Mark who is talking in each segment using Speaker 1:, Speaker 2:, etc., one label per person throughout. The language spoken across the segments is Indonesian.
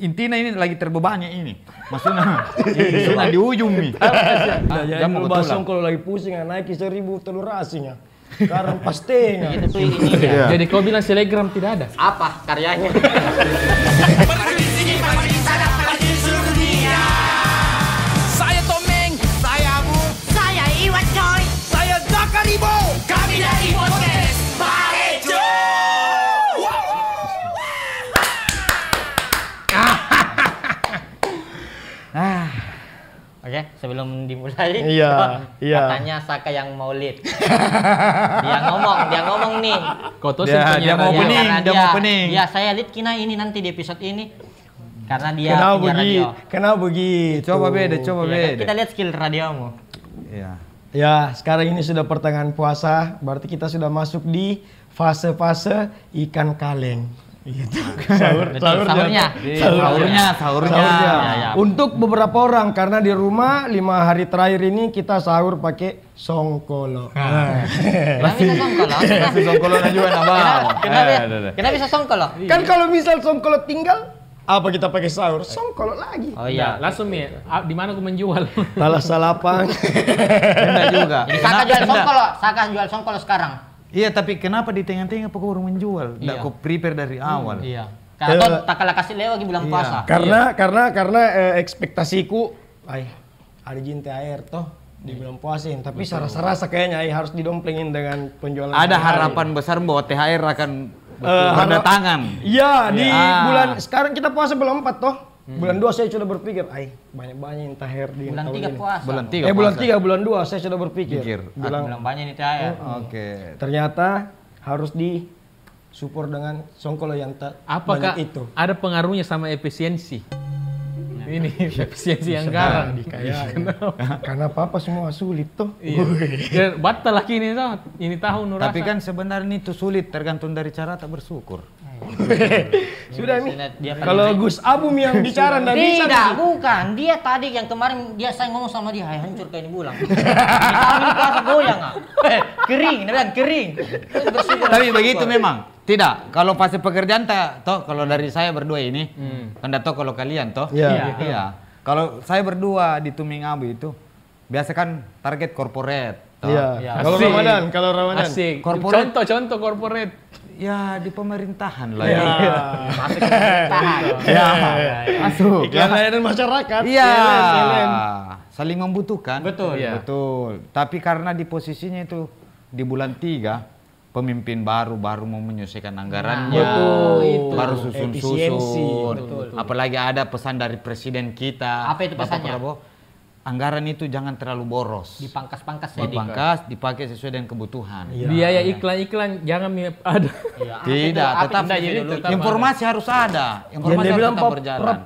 Speaker 1: intinya ini lagi terbebani ini. Maksudnya di ujung nih.
Speaker 2: Jangan mau basong kalau lagi pusing naik 1.000 telur asinnya. Sekarang pastinya.
Speaker 3: Itu ini ya.
Speaker 4: Jadi kau bilang selegram tidak ada?
Speaker 3: Apa karyanya?
Speaker 5: Saya Tomeng, saya Abu,
Speaker 6: Saya Iwan Coy.
Speaker 5: saya Zakaribo.
Speaker 6: Kami dari podcast Parejo.
Speaker 3: Oke, sebelum dimulai,
Speaker 2: Iya, iya.
Speaker 3: katanya Saka yang mau lead. Dia ngomong nih.
Speaker 4: Kau tahu
Speaker 1: Dia
Speaker 4: simpelnya
Speaker 1: mau
Speaker 4: radio.
Speaker 1: opening,
Speaker 3: Karena
Speaker 1: dia mau opening.
Speaker 3: Ya, saya lead Kina ini nanti di episode ini. Karena dia
Speaker 2: Kenapa
Speaker 3: punya radio.
Speaker 2: begitu? Kenapa begitu?
Speaker 1: Coba beda,
Speaker 3: Iya,
Speaker 1: coba
Speaker 3: kan?
Speaker 1: beda.
Speaker 3: Kita lihat skill radiomu.
Speaker 1: Iya.
Speaker 2: Ya, sekarang ini sudah pertengahan puasa, berarti kita sudah masuk di fase-fase ikan kaleng. Gitu.
Speaker 3: Sahurnya.
Speaker 1: Sahurnya.
Speaker 3: Ya.
Speaker 2: Untuk beberapa orang, karena di rumah 5 hari terakhir ini kita sahur pakai songkolo.
Speaker 3: Kenapa bisa songkolo?
Speaker 1: Si Songkolona juga nama.
Speaker 3: Kenapa bisa songkolo?
Speaker 2: Kan kalau misal songkolo tinggal, apa kita pakai sahur? Songkolo lagi.
Speaker 3: Oh
Speaker 4: Ya,
Speaker 3: iya.
Speaker 4: langsung nih, di mana aku menjual?
Speaker 2: Salah salapan.
Speaker 1: Enggak juga.
Speaker 3: Jadi Saka jual songkolo. Saka jual songkolo sekarang.
Speaker 1: Iya, tapi kenapa di tengah-tengah kok baru menjual? Enggak
Speaker 3: Iya.
Speaker 1: kok prepare dari awal.
Speaker 3: Iya. Karena tak kalah kasih lewat bulan puasa.
Speaker 2: Karena ekspektasiku, ada jin THR toh di bulan puasa ini. Tapi rasa kayaknya harus didomplengin dengan penjualan.
Speaker 1: Ada
Speaker 2: sehari-hari.
Speaker 1: harapan besar bahwa THR akan berdatangan.
Speaker 2: Iya, di
Speaker 1: Ya.
Speaker 2: bulan sekarang kita puasa bulan 4 toh. Bulan 2 saya sudah berpikir, banyak-banyak yang THR di
Speaker 3: Bulan
Speaker 2: tahun
Speaker 3: 3
Speaker 2: ini.
Speaker 3: puasa.
Speaker 1: Bulan 3
Speaker 2: Bulan 3, bulan 2 saya sudah berpikir.
Speaker 3: Bulan banyak nih THR.
Speaker 1: Oke.
Speaker 2: Ternyata harus di support dengan songkolo yang tak
Speaker 4: Apakah
Speaker 2: banyak itu.
Speaker 4: ada pengaruhnya sama efisiensi? Ini efisiensi anggaran.
Speaker 2: Karena apa semua sulit toh.
Speaker 4: Iya. Batal lagi ini tuh, ini tahun nurasa.
Speaker 1: Tapi kan sebenarnya itu sulit tergantung dari cara tak bersyukur.
Speaker 2: Sudah nih.
Speaker 3: Dia
Speaker 2: Kalau Gus Abum yang bicara nggak bisa.
Speaker 3: Tidak, bukan. Dia tadi yang kemarin saya ngomong sama dia, hancur kayak ini bulan. Di tahun ini puasa goyang ah. Kering, dia bilang kering. Bersyukur.
Speaker 1: Tapi begitu memang. Tidak, kalau pasti pekerjaan toh kalau dari saya berdua ini, kan tahu kalau kalian toh.
Speaker 2: Iya.
Speaker 1: Iya. Kalau saya berdua di Tuming Abu itu biasa kan target corporate. toh.
Speaker 2: Iya. Kalau Ramadan,
Speaker 4: Asik.
Speaker 1: Corporate.
Speaker 4: Contoh corporate.
Speaker 1: Ya di pemerintahan lah.
Speaker 2: Iya.
Speaker 3: Masuk ke pemerintahan.
Speaker 1: Ya. Masuk.
Speaker 2: Iklan layanan masyarakat.
Speaker 1: Iya.
Speaker 2: ILM.
Speaker 1: Saling membutuhkan.
Speaker 3: Betul.
Speaker 4: Iya.
Speaker 1: Betul. Tapi karena di posisinya itu di bulan 3 pemimpin baru mau menyelesaikan anggarannya.
Speaker 2: Betul.
Speaker 1: Baru
Speaker 2: Efisiensi.
Speaker 1: susun-susun.
Speaker 2: Betul.
Speaker 1: Apalagi ada pesan dari presiden kita.
Speaker 3: Apa itu
Speaker 1: Bapak
Speaker 3: pesannya?
Speaker 1: Prabowo, anggaran itu jangan terlalu boros.
Speaker 3: Dipangkas-pangkas ya.
Speaker 1: Dipangkas, dipakai sesuai dengan kebutuhan.
Speaker 2: Iya.
Speaker 4: Biaya iklan-iklan jangan ada.
Speaker 3: Iya.
Speaker 1: Tidak, tetap
Speaker 4: Enggak, jadi tetap
Speaker 1: informasi harus ada.
Speaker 2: Yang
Speaker 1: Informasi
Speaker 2: dia
Speaker 1: harus
Speaker 2: bilang
Speaker 1: tetap berjalan.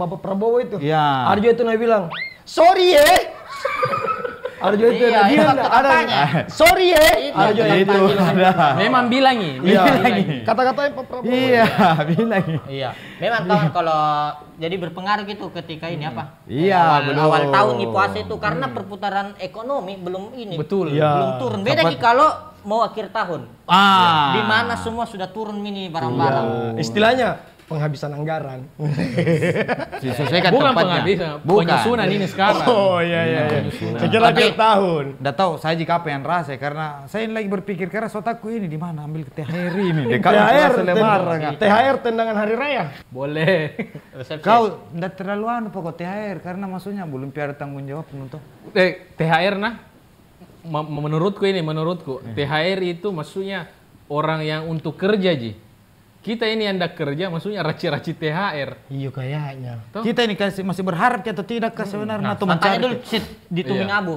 Speaker 2: Bapak Prabowo itu.
Speaker 1: Iya.
Speaker 2: Arjo itu dia bilang, sorry ya. Arjo itu
Speaker 3: Iya, itu waktu
Speaker 2: ada.
Speaker 3: kampanye.
Speaker 2: Sorry ya. Arjo
Speaker 1: Itu ada.
Speaker 4: Memang bilangi.
Speaker 2: Iya. Kata-katanya Pak Prabowo.
Speaker 1: Iya, bilang.
Speaker 3: Iya. Memang kawan kalau jadi berpengaruh gitu ketika ini apa?
Speaker 1: Iya,
Speaker 3: awal
Speaker 1: betul.
Speaker 3: tahun nih puasa itu karena perputaran ekonomi belum ini.
Speaker 4: Betul.
Speaker 2: Iya.
Speaker 3: Belum turun. Beda nih kalau mau akhir tahun. Di mana semua sudah turun ini barang-barang.
Speaker 2: Istilahnya penghabisan anggaran.
Speaker 1: Disesuaikan
Speaker 4: Bukan
Speaker 1: tempatnya.
Speaker 4: penghabisan,
Speaker 1: Bukan.
Speaker 4: penyusunan ini sekarang.
Speaker 2: Oh iya. Saya kira akhir tahun.
Speaker 1: Nggak tahu saya jika apa yang rasa karena saya lagi berpikir karena sotaku ini di mana ambil THR ini. Dekat lebaran.
Speaker 2: THR tendangan hari raya.
Speaker 4: Boleh.
Speaker 1: Kau nggak terlalu pokok THR karena maksudnya belum ada tanggung jawab untuk.
Speaker 4: THR menurutku THR itu maksudnya orang yang untuk kerja Ji. Kita ini yang tidak kerja maksudnya raci-raci THR.
Speaker 2: Iya kayaknya.
Speaker 1: Kita ini masih berharap atau tidak sebenarnya atau
Speaker 3: Makanya
Speaker 1: mencari.
Speaker 3: dulu di Tuming
Speaker 4: Iya.
Speaker 3: Abu.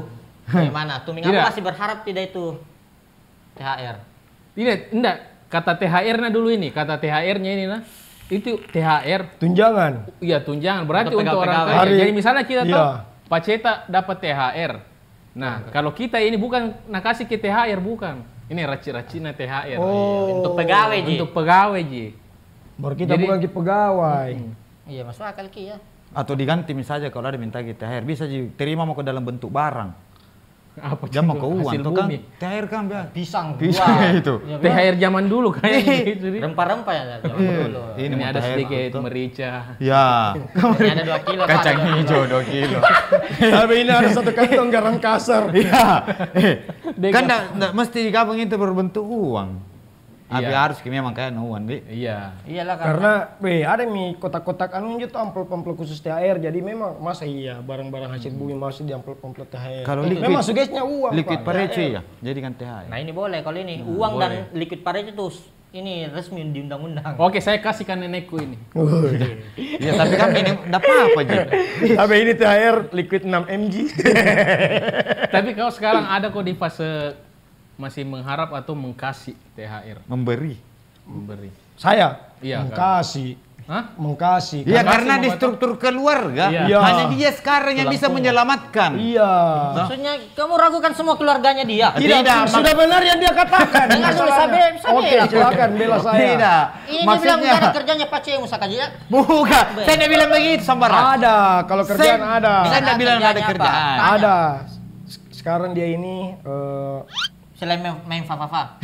Speaker 3: Gimana? Tuming Abu
Speaker 4: Tidak.
Speaker 3: masih berharap tidak itu THR.
Speaker 4: Tidak, enggak. Kata THR-nya dulu ini, kata THR-nya ini itu THR.
Speaker 2: Tunjangan.
Speaker 4: Iya, tunjangan. Berarti
Speaker 3: Untuk
Speaker 4: untuk orang
Speaker 3: pegawai.
Speaker 4: kerja. Jadi misalnya kita
Speaker 2: Iya.
Speaker 4: tahu Pak Ceta dapat THR. Nah, kalau kita ini bukan kasih ke THR bukan. Ini raci-racina THR.
Speaker 2: Oh.
Speaker 3: Untuk pegawai Ji.
Speaker 4: Untuk pegawai Ji.
Speaker 2: Baru kita
Speaker 4: Jadi-
Speaker 2: bukan ke pegawai.
Speaker 3: Iya, masuk akal Ki ya.
Speaker 1: Atau diganti misalnya kalau ada minta THR bisa diterima mau ke dalam bentuk barang.
Speaker 4: Apa
Speaker 1: Jam mau
Speaker 4: itu?
Speaker 1: ke uang
Speaker 4: Hasil
Speaker 1: tuh kan.
Speaker 4: bumi.
Speaker 1: THR kan biar.
Speaker 3: Pisang
Speaker 1: Pisang
Speaker 3: buah.
Speaker 1: itu.
Speaker 3: Ya,
Speaker 4: THR zaman dulu kayaknya gitu.
Speaker 3: Rempah-rempah ya zaman dulu.
Speaker 4: Ini
Speaker 1: mau
Speaker 4: ada
Speaker 1: THR
Speaker 4: sedikit
Speaker 1: tuh.
Speaker 4: merica.
Speaker 1: Ya.
Speaker 3: Ini ada 2 kilo. Pak,
Speaker 1: Kacang
Speaker 3: ada 2 kilo.
Speaker 1: hijau 2 kilo.
Speaker 2: Tapi ini ada 1 kantong garam kasar.
Speaker 1: Iya.
Speaker 4: Dia
Speaker 1: Kan
Speaker 4: nggak-
Speaker 1: nggak mesti di kampung itu berbentuk uang. Tapi
Speaker 4: Iya.
Speaker 1: harus memang kayak uang, Bi.
Speaker 4: Iya.
Speaker 3: Iyalah
Speaker 2: Karena ada nih kotak-kotak anu itu amplop-amplop khusus THR. Jadi memang masa iya barang-barang hasil bumi masuk di amplop-amplop THR.
Speaker 1: Kalau liquid-
Speaker 2: memang sugesnya uang,
Speaker 1: Liquid
Speaker 2: Pak.
Speaker 1: parece ya. Jadi kan THR.
Speaker 3: Nah ini boleh kalau ini uang dan liquid parece itu ini resmi di undang-undang.
Speaker 4: Oke, saya kasihkan nenekku ini.
Speaker 1: Iya, tapi kan ini enggak apa-apa, Ji.
Speaker 2: Tapi ini THR liquid 6 mg.
Speaker 4: Tapi kalau sekarang ada kok di fase masih mengharap atau mengkasih THR,
Speaker 1: Memberi.
Speaker 4: memberi.
Speaker 2: Saya
Speaker 4: Iya,
Speaker 2: mengkasih.
Speaker 4: Hah?
Speaker 2: Mengkasih.
Speaker 1: Iya,
Speaker 4: Kasih
Speaker 1: karena
Speaker 4: mau
Speaker 1: di
Speaker 4: potong.
Speaker 1: struktur keluarga
Speaker 4: Iya.
Speaker 2: Iya.
Speaker 1: hanya dia sekarang yang
Speaker 4: Tulang
Speaker 1: bisa
Speaker 4: punggung.
Speaker 1: menyelamatkan.
Speaker 2: Iya.
Speaker 3: Maksudnya kamu ragukan semua keluarganya dia.
Speaker 1: Tidak,
Speaker 2: sudah benar yang dia katakan.
Speaker 3: Dengar dulu,
Speaker 2: Masalahnya.
Speaker 3: saya
Speaker 2: Oke,
Speaker 3: bela.
Speaker 2: silakan bela saya.
Speaker 1: Tidak.
Speaker 3: Ini bilang
Speaker 1: Maksudnya
Speaker 3: nggak ada kerjanya Pak Ceng usah kaji ya.
Speaker 1: bukan. Saya tidak bilang begitu, sembarang.
Speaker 2: Ada, kalau kerjaan
Speaker 1: Saya-
Speaker 2: ada.
Speaker 1: Saya tidak bilang nggak ada
Speaker 3: Kerjanya apa?
Speaker 1: kerjaan.
Speaker 3: Tanya.
Speaker 2: Ada. Sekarang dia ini
Speaker 3: Selain main fafafa.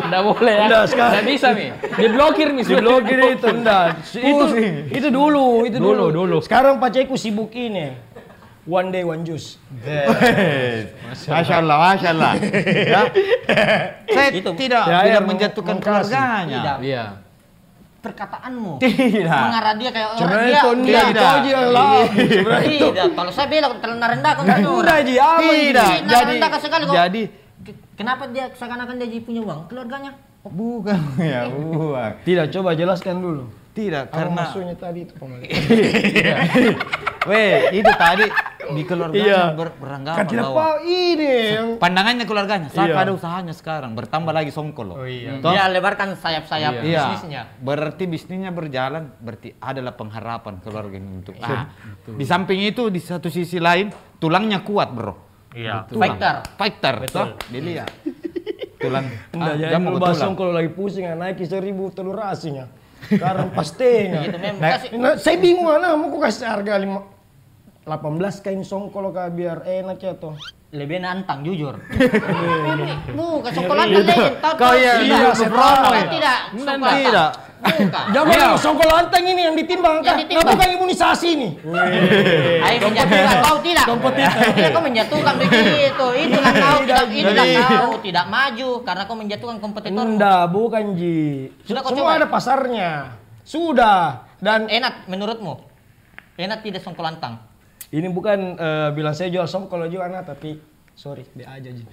Speaker 4: Nggak boleh ya.
Speaker 2: Nggak, sekarang.
Speaker 4: Nggak bisa nih. Diblokir nih.
Speaker 2: diblokir itu enggak. Itu dulu.
Speaker 4: Dulu.
Speaker 2: Sekarang Pak Ceku sibuk ini. One day one juice.
Speaker 1: Masya Allah, Masya Allah. Ya. Saya
Speaker 3: Itu.
Speaker 1: tidak
Speaker 2: Ya,
Speaker 1: tidak
Speaker 2: ya,
Speaker 1: menjatuhkan
Speaker 2: mengkasih.
Speaker 1: keluarganya.
Speaker 3: Tidak.
Speaker 4: Iya.
Speaker 3: Perkataanmu
Speaker 1: Tidak.
Speaker 3: mengarah dia kayak orang
Speaker 2: Sebenarnya
Speaker 3: dia.
Speaker 2: itu enggak,
Speaker 1: tidak.
Speaker 2: itu aja yang lalu. Sebenarnya itu.
Speaker 3: Tidak, kalau saya bilang terlalu rendah kan itu.
Speaker 2: Udah Ji, apa ini?
Speaker 1: Tidak.
Speaker 3: Nah,
Speaker 1: Jadi
Speaker 3: rendah sekali kok.
Speaker 1: jadi
Speaker 3: Kenapa dia seakan-akan dia punya uang? Keluarganya.
Speaker 1: bukan ya, bukan.
Speaker 2: Tidak, coba jelaskan dulu.
Speaker 1: Tidak,
Speaker 2: Apa
Speaker 1: karena
Speaker 2: maksudnya tadi itu pemakai?
Speaker 1: weh, itu tadi di keluarganya
Speaker 2: Iya.
Speaker 1: beranggapan
Speaker 2: Kan tidak
Speaker 1: bahwa
Speaker 2: apa ini yang
Speaker 1: pandangannya keluarganya saat
Speaker 2: Iya.
Speaker 1: ada usahanya sekarang bertambah lagi songkol loh. Toh?
Speaker 3: Dia lebarkan sayap-sayap
Speaker 1: Iya,
Speaker 3: bisnisnya.
Speaker 1: berarti bisnisnya berjalan, berarti adalah pengharapan keluarga ini untuk. Di samping itu di satu sisi lain tulangnya kuat bro.
Speaker 3: Iya.
Speaker 1: Tulang.
Speaker 3: Fighter.
Speaker 1: Fighter, toh dilihat. Tulang.
Speaker 2: Enggak,
Speaker 1: dia
Speaker 2: jangan
Speaker 1: mau
Speaker 2: dulu
Speaker 1: ke
Speaker 2: bahas
Speaker 1: tulang.
Speaker 2: songkol lagi pusing, naik 1.000 telur asinnya. Sekarang pastinya.
Speaker 3: Gitu memang
Speaker 1: Nah,
Speaker 3: kasih.
Speaker 2: Nah, saya bingung mana mau kasih harga 18 kain songkol kah biar enak ya toh.
Speaker 3: Lebih nantang jujur. Bukan sokolan legend. Tahu
Speaker 1: Kau ya,
Speaker 2: iya,
Speaker 3: tidak.
Speaker 2: promo
Speaker 3: Bukan,
Speaker 2: ya?
Speaker 3: tidak. Sokolan
Speaker 1: Tidak.
Speaker 3: Bukan.
Speaker 2: Jangan songkol lantang ini yang ditimbang kan?
Speaker 3: Yang ditimbang.
Speaker 2: Bukan imunisasi nih.
Speaker 3: Ayo menjatuhkan kau tidak. Tidak kau menjatuhkan begitu. Itulah kau itulah kau tidak maju karena kau menjatuhkan kompetitor.
Speaker 2: Enggak, bukan Ji.
Speaker 3: Sudah kau
Speaker 2: Semua
Speaker 3: coba?
Speaker 2: ada pasarnya. Sudah. Dan
Speaker 3: Enak menurutmu? Enak tidak songkolantang?
Speaker 2: ini bukan bilang saya jual songkol juga anak, tapi sorry, be aja Ji.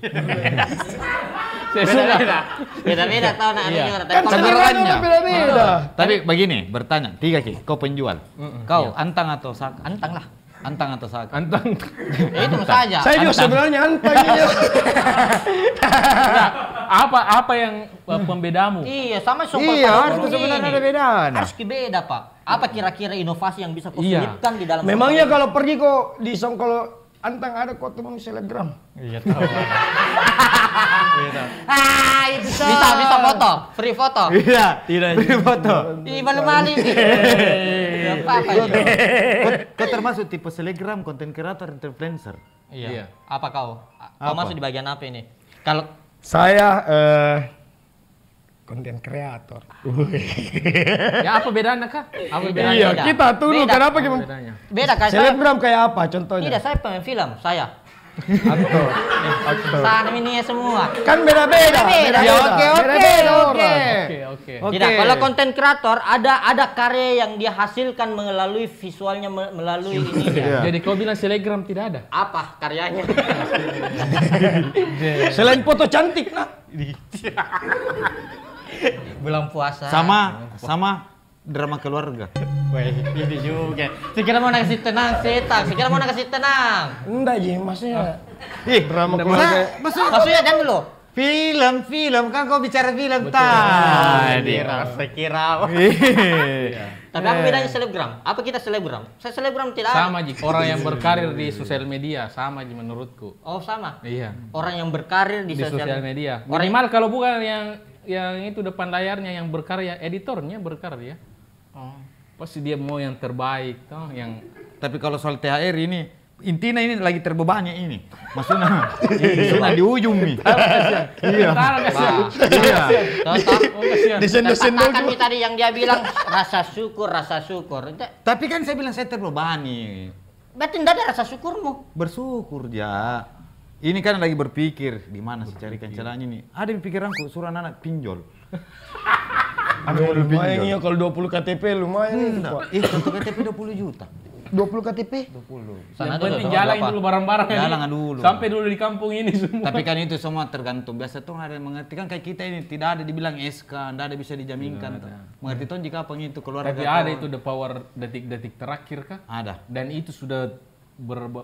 Speaker 3: Beda-beda tahu nak
Speaker 4: Iya.
Speaker 3: juga.
Speaker 2: Kan
Speaker 3: Kalau
Speaker 2: sebenarnya orang beda-beda.
Speaker 1: Tapi begini, bertanya, 3 Ki, kau penjual. Kau antang atau sak?
Speaker 3: antang lah.
Speaker 1: Antang atau sak?
Speaker 4: Antang.
Speaker 3: Ya, itu saja.
Speaker 2: Saya juga
Speaker 1: Antang.
Speaker 2: sebenarnya antang ini.
Speaker 4: Nah, apa yang pembedamu?
Speaker 3: Iya, sama songkol
Speaker 1: Iya,
Speaker 3: pada
Speaker 1: harus
Speaker 3: burung
Speaker 1: sebenarnya
Speaker 3: ini.
Speaker 1: ada bedanya.
Speaker 3: Harus beda, Pak. Apa kira-kira inovasi yang bisa kau
Speaker 4: Iya.
Speaker 3: selipkan di dalam
Speaker 2: Memangnya
Speaker 3: songkol
Speaker 2: kalau pergi kok di songkol antang ada kok teman selebgram.
Speaker 4: Iya tahu.
Speaker 3: itu? Bisa foto, free foto.
Speaker 1: Iya, tidak. Beri foto.
Speaker 3: Ih, malu-malu ini. Apa ini?
Speaker 1: Kau termasuk tipe selebgram, konten kreator, influencer.
Speaker 3: Iya.
Speaker 4: Iya.
Speaker 3: Apa kau? Kau
Speaker 1: Apa?
Speaker 3: masuk di bagian apa ini? Kalau
Speaker 2: Saya konten kreator.
Speaker 4: Ya apa bedanya kak? Apa bedanya?
Speaker 2: Iya,
Speaker 3: beda.
Speaker 2: kita tunggu
Speaker 3: Beda.
Speaker 2: kenapa
Speaker 4: Apa
Speaker 2: kita
Speaker 4: bedanya?
Speaker 3: beda kan saya.
Speaker 2: selebgram kayak apa contohnya?
Speaker 3: Tidak, saya pemain film, saya.
Speaker 2: Aktor.
Speaker 3: Sana ini semua.
Speaker 2: Kan beda-beda.
Speaker 3: Beda-beda.
Speaker 1: Ya, oke,
Speaker 2: Beda-beda
Speaker 1: oke.
Speaker 2: orang.
Speaker 4: Oke.
Speaker 1: Oke.
Speaker 3: Tidak, kalau konten kreator ada karya yang dia hasilkan melalui visualnya melalui ini.
Speaker 1: Iya.
Speaker 4: Jadi kau bilang selebgram tidak ada?
Speaker 3: Apa karyanya?
Speaker 2: Selain foto cantik, nah.
Speaker 3: Bulan puasa.
Speaker 1: Sama drama keluarga.
Speaker 3: Wih, ini juga. Sekira mau kasih tenang, setan. Sekira mau kasih tenang.
Speaker 2: Enggak Ji, maksudnya
Speaker 1: Ih,
Speaker 2: drama keluarga.
Speaker 3: Maksudnya jangan dulu.
Speaker 1: Film, kan kau bicara film tadi.
Speaker 3: Saya kira. Tapi apa bedanya selebgram? Apa kita selebgram? Saya selebgram tidak ada.
Speaker 4: Sama Ji, orang yang berkarir di sosial media sama Ji menurutku.
Speaker 3: Oh, sama.
Speaker 4: Iya.
Speaker 3: Orang yang berkarir di
Speaker 4: Di sosial media.
Speaker 3: Orang
Speaker 4: Minimal kalau bukan yang itu depan layarnya yang berkarya, editornya berkarya.
Speaker 3: Oh.
Speaker 4: Pasti dia mau yang terbaik, toh yang
Speaker 1: Tapi kalau soal THR ini intinya ini lagi terbebani ini. Maksudnya di ujung nih. Iya. Iya.
Speaker 3: Katakan tadi yang dia bilang rasa syukur.
Speaker 1: Tapi kan saya bilang saya terbebani.
Speaker 3: Berarti enggak ada rasa syukurmu.
Speaker 1: Bersyukur ya. Ini kan lagi berpikir di mana sih carikan caranya nih. Ada di pikiranku suruh anak pinjol.
Speaker 2: Lumayan ya kalau 20 KTP lumayan itu, Pak.
Speaker 1: Satu KTP 20 juta.
Speaker 2: 20 KTP?
Speaker 1: 20.
Speaker 4: Yang penting jalan dulu barang-barang.
Speaker 1: Jalan dulu.
Speaker 4: Sampai dulu di kampung ini semua.
Speaker 1: Tapi kan itu semua tergantung. Biasa tuh ada yang mengerti kan kayak kita ini tidak ada dibilang SK, tidak ada bisa dijaminkan. Mengerti tuh jika apa itu keluarga.
Speaker 4: Tapi ada itu the power detik-detik terakhir kah?
Speaker 1: Ada.
Speaker 4: Dan itu sudah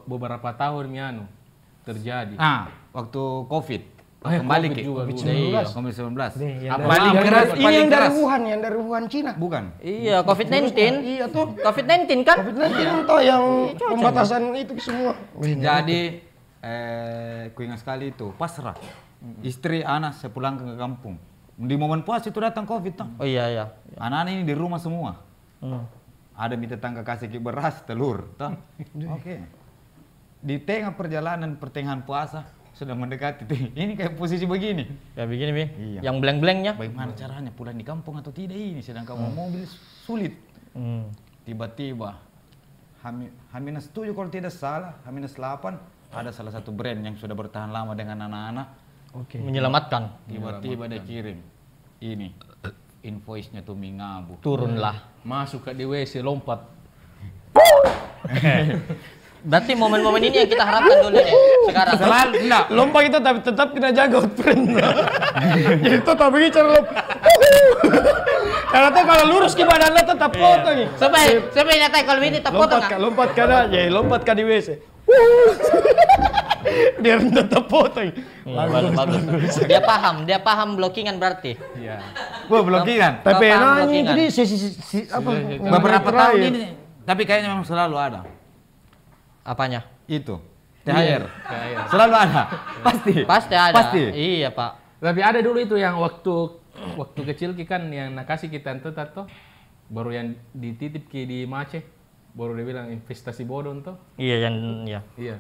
Speaker 4: beberapa tahun mianu terjadi.
Speaker 1: Waktu COVID. Kembali ke COVID-19.
Speaker 2: Paling keras ini yang dari Wuhan, Cina.
Speaker 1: Bukan.
Speaker 3: Iya, COVID-19.
Speaker 2: Iya tuh.
Speaker 3: COVID-19 kan?
Speaker 2: COVID-19 toh yang pembatasan itu semua.
Speaker 1: Jadi ku ingat sekali itu pasrah. Istri anak saya pulang ke kampung. Di momen puasa itu datang COVID toh.
Speaker 3: Oh iya.
Speaker 1: Anak-anak ini di rumah semua. Ada minta tetangga kasih beras, telur, toh. Oke. Di tengah pertengahan puasa sudah mendekati. Ini kayak posisi begini.
Speaker 3: Ya begini, Bi.
Speaker 1: Iya.
Speaker 3: Yang blank-blanknya.
Speaker 1: Bagaimana caranya pulang di kampung atau tidak ini? Sedangkan mobil sulit. Tiba-tiba H-7 kalau tidak salah, H-8 ada salah satu brand yang sudah bertahan lama dengan anak-anak.
Speaker 2: Oke.
Speaker 3: Menyelamatkan.
Speaker 1: Tiba-tiba dia kirim. Ini invoice-nya tuh mingabu.
Speaker 3: Turunlah.
Speaker 4: Masuk ke di WC lompat.
Speaker 3: Berarti momen-momen ini yang kita harapkan dulu nih. Sekarang.
Speaker 1: Selalu enggak.
Speaker 2: Lompat kita tapi tetap kena jaga outframe. Jadi tetap begini cara lompat. Karena tuh kalau lurus ke badannya tetap foto nih.
Speaker 3: Sampai nyatai kalau ini tak potong.
Speaker 2: Lompat karena ya lompat di WC. Dia tetap foto.
Speaker 3: Bagus. Dia paham blockingan berarti.
Speaker 4: Iya.
Speaker 1: Wah, blockingan.
Speaker 2: Tapi
Speaker 3: Paham
Speaker 2: enaknya itu
Speaker 3: blockingan.
Speaker 2: dia sesi apa?
Speaker 1: Beberapa tahun ini. Tapi kayaknya memang selalu ada.
Speaker 3: Apanya?
Speaker 1: Itu. THR. Selalu ada.
Speaker 3: Pasti ada.
Speaker 1: Pasti.
Speaker 3: Iya, Pak.
Speaker 4: Tapi ada dulu itu yang waktu kecil kan yang nakasih kita tato baru yang dititip di Mace baru dia bilang investasi bodoh tuh.
Speaker 3: Iya.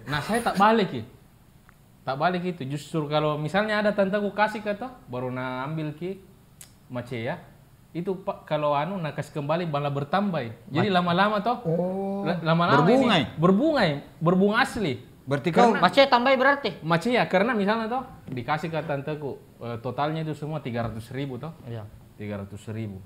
Speaker 4: Nah saya tak balik itu justru kalau misalnya ada tanteku kasih kata baru na ambil Mace ya itu Pak kalau nak kasih kembali malah bertambah. Jadi lama-lama toh. Lama-lama berbunga asli.
Speaker 1: Berarti kau
Speaker 3: Mace tambah berarti.
Speaker 4: Mace ya karena misalnya toh dikasih ke tanteku totalnya itu semua 300.000 toh.
Speaker 3: Iya.
Speaker 4: 300.000.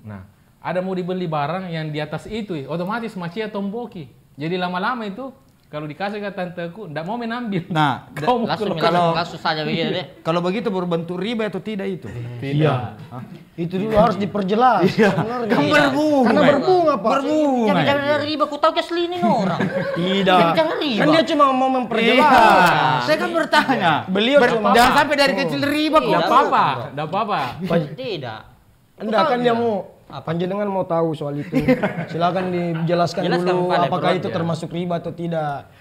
Speaker 4: Nah, ada mau dibeli barang yang di atas itu otomatis Mace ya tomboki. Jadi lama-lama itu kalau dikasih ke tanteku enggak mau menambil.
Speaker 1: Nah,
Speaker 3: langsung saja begitu deh.
Speaker 1: kalau begitu berbentuk riba atau tidak itu?
Speaker 2: Iya. Itu dulu harus diperjelas. Sebenarnya.
Speaker 1: Kan berbunga.
Speaker 2: Karena berbunga, Pak.
Speaker 1: Berbunga.
Speaker 3: Jangan riba, ku tahu keselinin orang.
Speaker 2: Tidak.
Speaker 3: Jangan riba.
Speaker 2: Kan dia cuma mau memperjelas.
Speaker 1: Saya kan bertanya.
Speaker 2: Beliau cuma
Speaker 1: Jangan sampai dari kecil riba kok.
Speaker 4: Enggak apa-apa.
Speaker 3: Tidak.
Speaker 2: Enggak kan dia mau panjenengan mau tahu soal itu. Silakan dijelaskan
Speaker 3: Jelaskan
Speaker 2: dulu
Speaker 3: pada
Speaker 2: apakah
Speaker 3: Bro.
Speaker 2: itu termasuk riba atau tidak.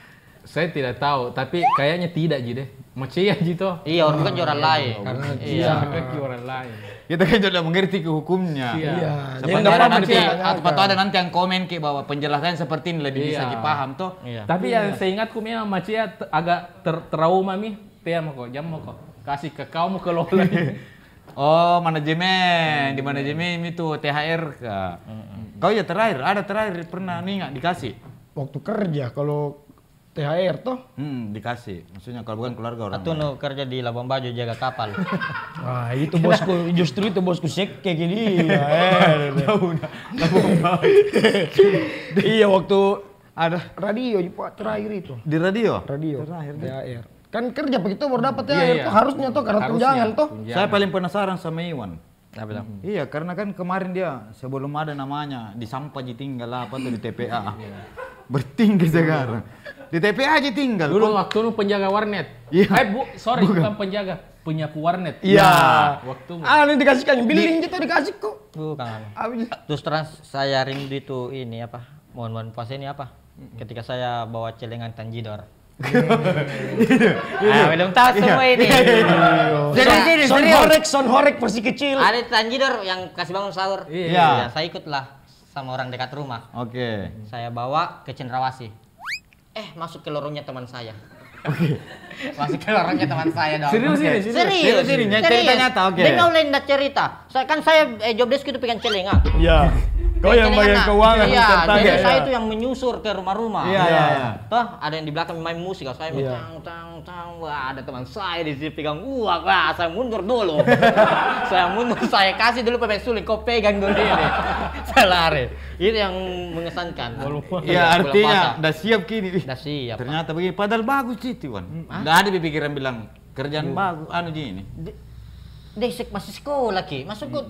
Speaker 4: Saya tidak tahu, tapi kayaknya tidak Ji deh. Mace ya Ji toh.
Speaker 3: Iya, orang bukan jualan lain.
Speaker 4: Iya, kaki orang lain.
Speaker 1: Kita kan sudah mengerti ke hukumnya.
Speaker 2: Iya. Jadi
Speaker 1: Seperti
Speaker 2: enggak
Speaker 1: ada
Speaker 2: apa-apa
Speaker 1: nanti,
Speaker 2: dipertanyakan.
Speaker 1: atau ada nanti yang komen ke bahwa penjelasan seperti ini lebih bisa dipaham toh.
Speaker 3: Iya.
Speaker 4: Tapi yang saya ingatku memang Mace ya agak trauma mi. Tiap kok jam kok. Kasih ke kamu kelola.
Speaker 1: Oh, manajemen. Di manajemen itu THR kah? Kau ya terakhir pernah nih nggak dikasih?
Speaker 2: Waktu kerja kalau THR toh.
Speaker 1: Dikasih. Maksudnya kalau bukan keluarga orang.
Speaker 3: Atau nu kerja di Labuan Bajo jaga kapal.
Speaker 2: Wah, itu bosku, justru itu bosku sek kayak gini. Iya, waktu ada radio Pak terakhir itu.
Speaker 1: Di radio?
Speaker 2: Radio.
Speaker 1: Terakhir.
Speaker 2: THR. Kan kerja begitu baru dapat THR
Speaker 4: Iya.
Speaker 2: tuh harusnya tuh karena tunjangan toh.
Speaker 1: Saya paling penasaran sama Iwan.
Speaker 3: Apa bilang?
Speaker 1: Iya, karena kan kemarin dia sebelum ada namanya di sampah aja tinggal apa tuh di TPA. Bertinggi sekarang. Di TPA aja tinggal.
Speaker 4: Dulu waktu lu penjaga warnet.
Speaker 1: Iya.
Speaker 4: Bukan penjaga, penyapu warnet.
Speaker 2: Iya.
Speaker 4: Waktu
Speaker 2: Ini dikasihkan, billing gitu dikasih kok.
Speaker 3: Bukan. Terus terang saya rindu itu ini apa? Mohon puasa ini apa? Ketika saya bawa celengan Tanjidor. Belum tahu semua ini.
Speaker 2: Son horek versi kecil.
Speaker 3: Ada Tanjidor yang kasih bangun sahur.
Speaker 1: Iya.
Speaker 3: Saya ikutlah sama orang dekat rumah.
Speaker 1: Oke.
Speaker 3: Saya bawa ke Cendrawasih. masuk ke lorongnya teman saya. Masuk ke lorongnya teman saya dong.
Speaker 4: Serius ini?
Speaker 3: Serius.
Speaker 1: Cerita nyata, oke.
Speaker 3: Dia nggak boleh cerita. Saya job desk itu pegang celengan.
Speaker 2: Iya. Kau yang bagian keuangan.
Speaker 3: Iya,
Speaker 2: target,
Speaker 3: jadi
Speaker 2: ya.
Speaker 3: saya itu yang menyusur ke rumah-rumah.
Speaker 1: Iya.
Speaker 3: Toh ada yang di belakang main musik, saya tang. Wah, ada teman saya di sini pegang uang. Wah, saya mundur dulu. saya kasih dulu pemain sulit, kau pegang dulu ini. Saya lari. Itu yang mengesankan.
Speaker 1: Iya, artinya udah siap kini.
Speaker 3: Udah siap.
Speaker 1: Ternyata begini, padahal bagus itu, Wan. Udah ada pikiran bilang kerjaan bagus, gini.
Speaker 3: Desek masih sekolah ki, masuk kok.